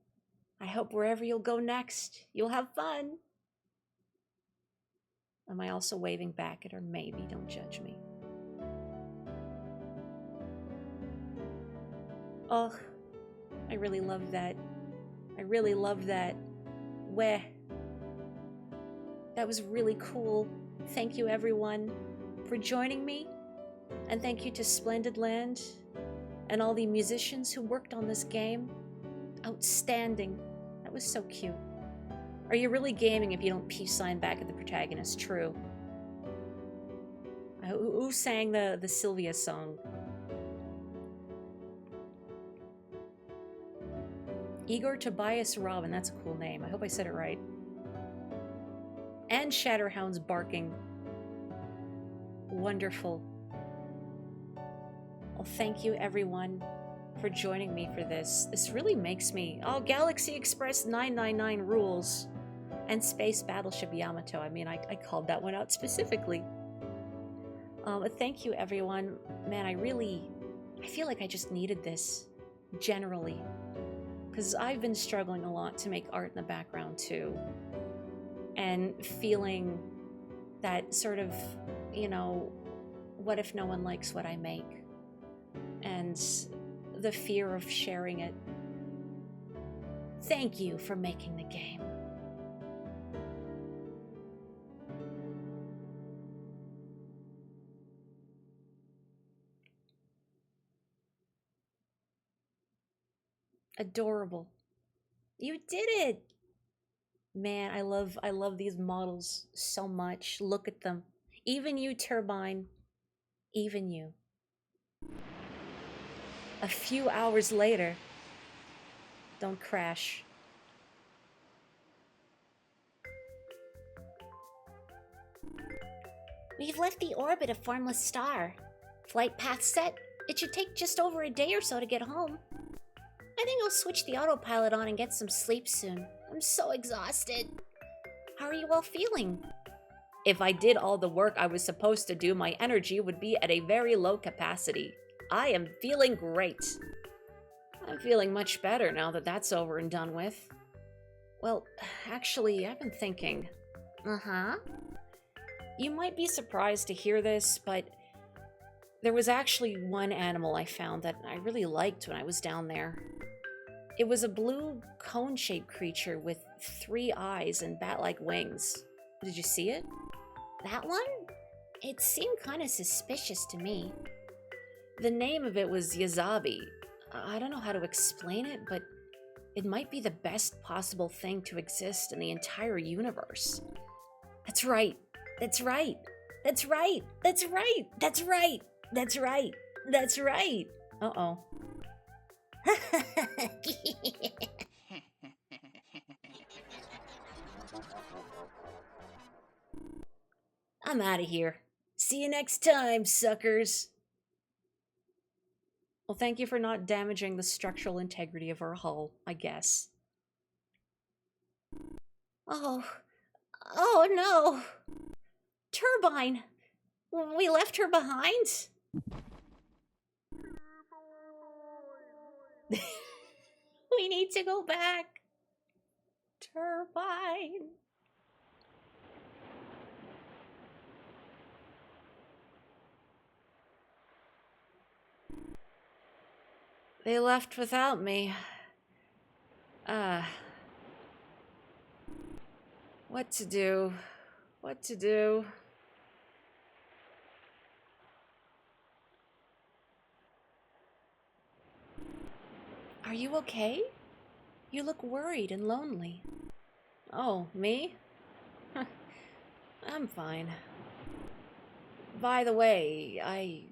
I hope wherever you'll go next, you'll have fun. Am I also waving back at her? Maybe. Don't judge me. Oh, I really love that. I really love that. Weh. That was really cool. Thank you, everyone, for joining me. And thank you to Splendid Land and all the musicians who worked on this game. Outstanding. That was so cute. Are you really gaming if you don't peace sign back at the protagonist? True. Who sang the Sylvia song? Igor Tobias Robin. That's a cool name. I hope I said it right. And Shatterhound's barking. Wonderful. Well, thank you, everyone, for joining me for this. This really makes me... Oh, Galaxy Express 999 rules. And Space Battleship Yamato. I mean, I called that one out specifically. Thank you, everyone. Man, I feel like I just needed this, generally. Because I've been struggling a lot to make art in the background, too. And feeling that sort of, you know, what if no one likes what I make? And the fear of sharing it. Thank you for making the game. Adorable. You did it! Man, I love these models so much. Look at them. Even you, Turbine. Even you. A few hours later. Don't crash. We've left the orbit of Formless Star. Flight path set. It should take just over a day or so to get home. I think I'll switch the autopilot on and get some sleep soon. I'm so exhausted. How are you all feeling? If I did all the work I was supposed to do, my energy would be at a very low capacity. I am feeling great. I'm feeling much better now that that's over and done with. Well, actually, I've been thinking. Uh-huh. You might be surprised to hear this, but there was actually one animal I found that I really liked when I was down there. It was a blue cone-shaped creature with 3 eyes and bat-like wings. Did you see it? That one? It seemed kind of suspicious to me. The name of it was Yazabi. I don't know how to explain it, but it might be the best possible thing to exist in the entire universe. That's right. That's right. That's right. That's right. That's right. That's right. That's right. Uh-oh. I'm out of here. See you next time, suckers. Well, thank you for not damaging the structural integrity of our hull, I guess. Oh no. Turbine. We left her behind? We need to go back. Turbine. They left without me. What to do? What to do? Are you okay? You look worried and lonely. Oh, me? I'm fine. By the way, I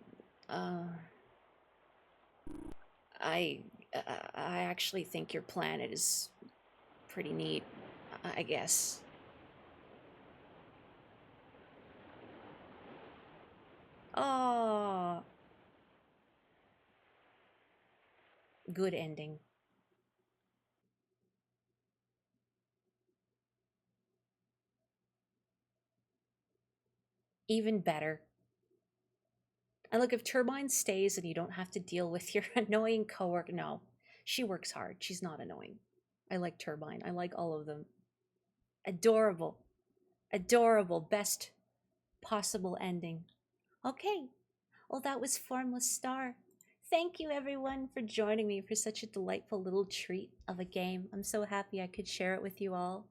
actually think your planet is pretty neat, I guess. Oh, good ending. Even better. And look, if Turbine stays and you don't have to deal with your annoying coworker, no, she works hard. She's not annoying. I like Turbine. I like all of them. Adorable. Adorable. Best possible ending. Okay. Well, that was Formless Star. Thank you, everyone, for joining me for such a delightful little treat of a game. I'm so happy I could share it with you all.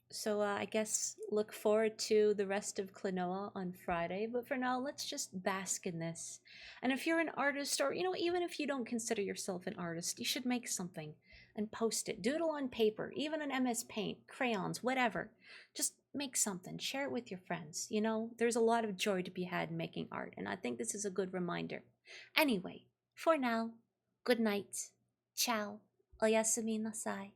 So I guess look forward to the rest of Klonoa on Friday. But for now, let's just bask in this. And if you're an artist, or even if you don't consider yourself an artist, you should make something and post it. Doodle on paper, even on MS Paint, crayons, whatever. Just make something. Share it with your friends. There's a lot of joy to be had in making art, and I think this is a good reminder. Anyway, for now, good night. Ciao. Oyasumi nasai.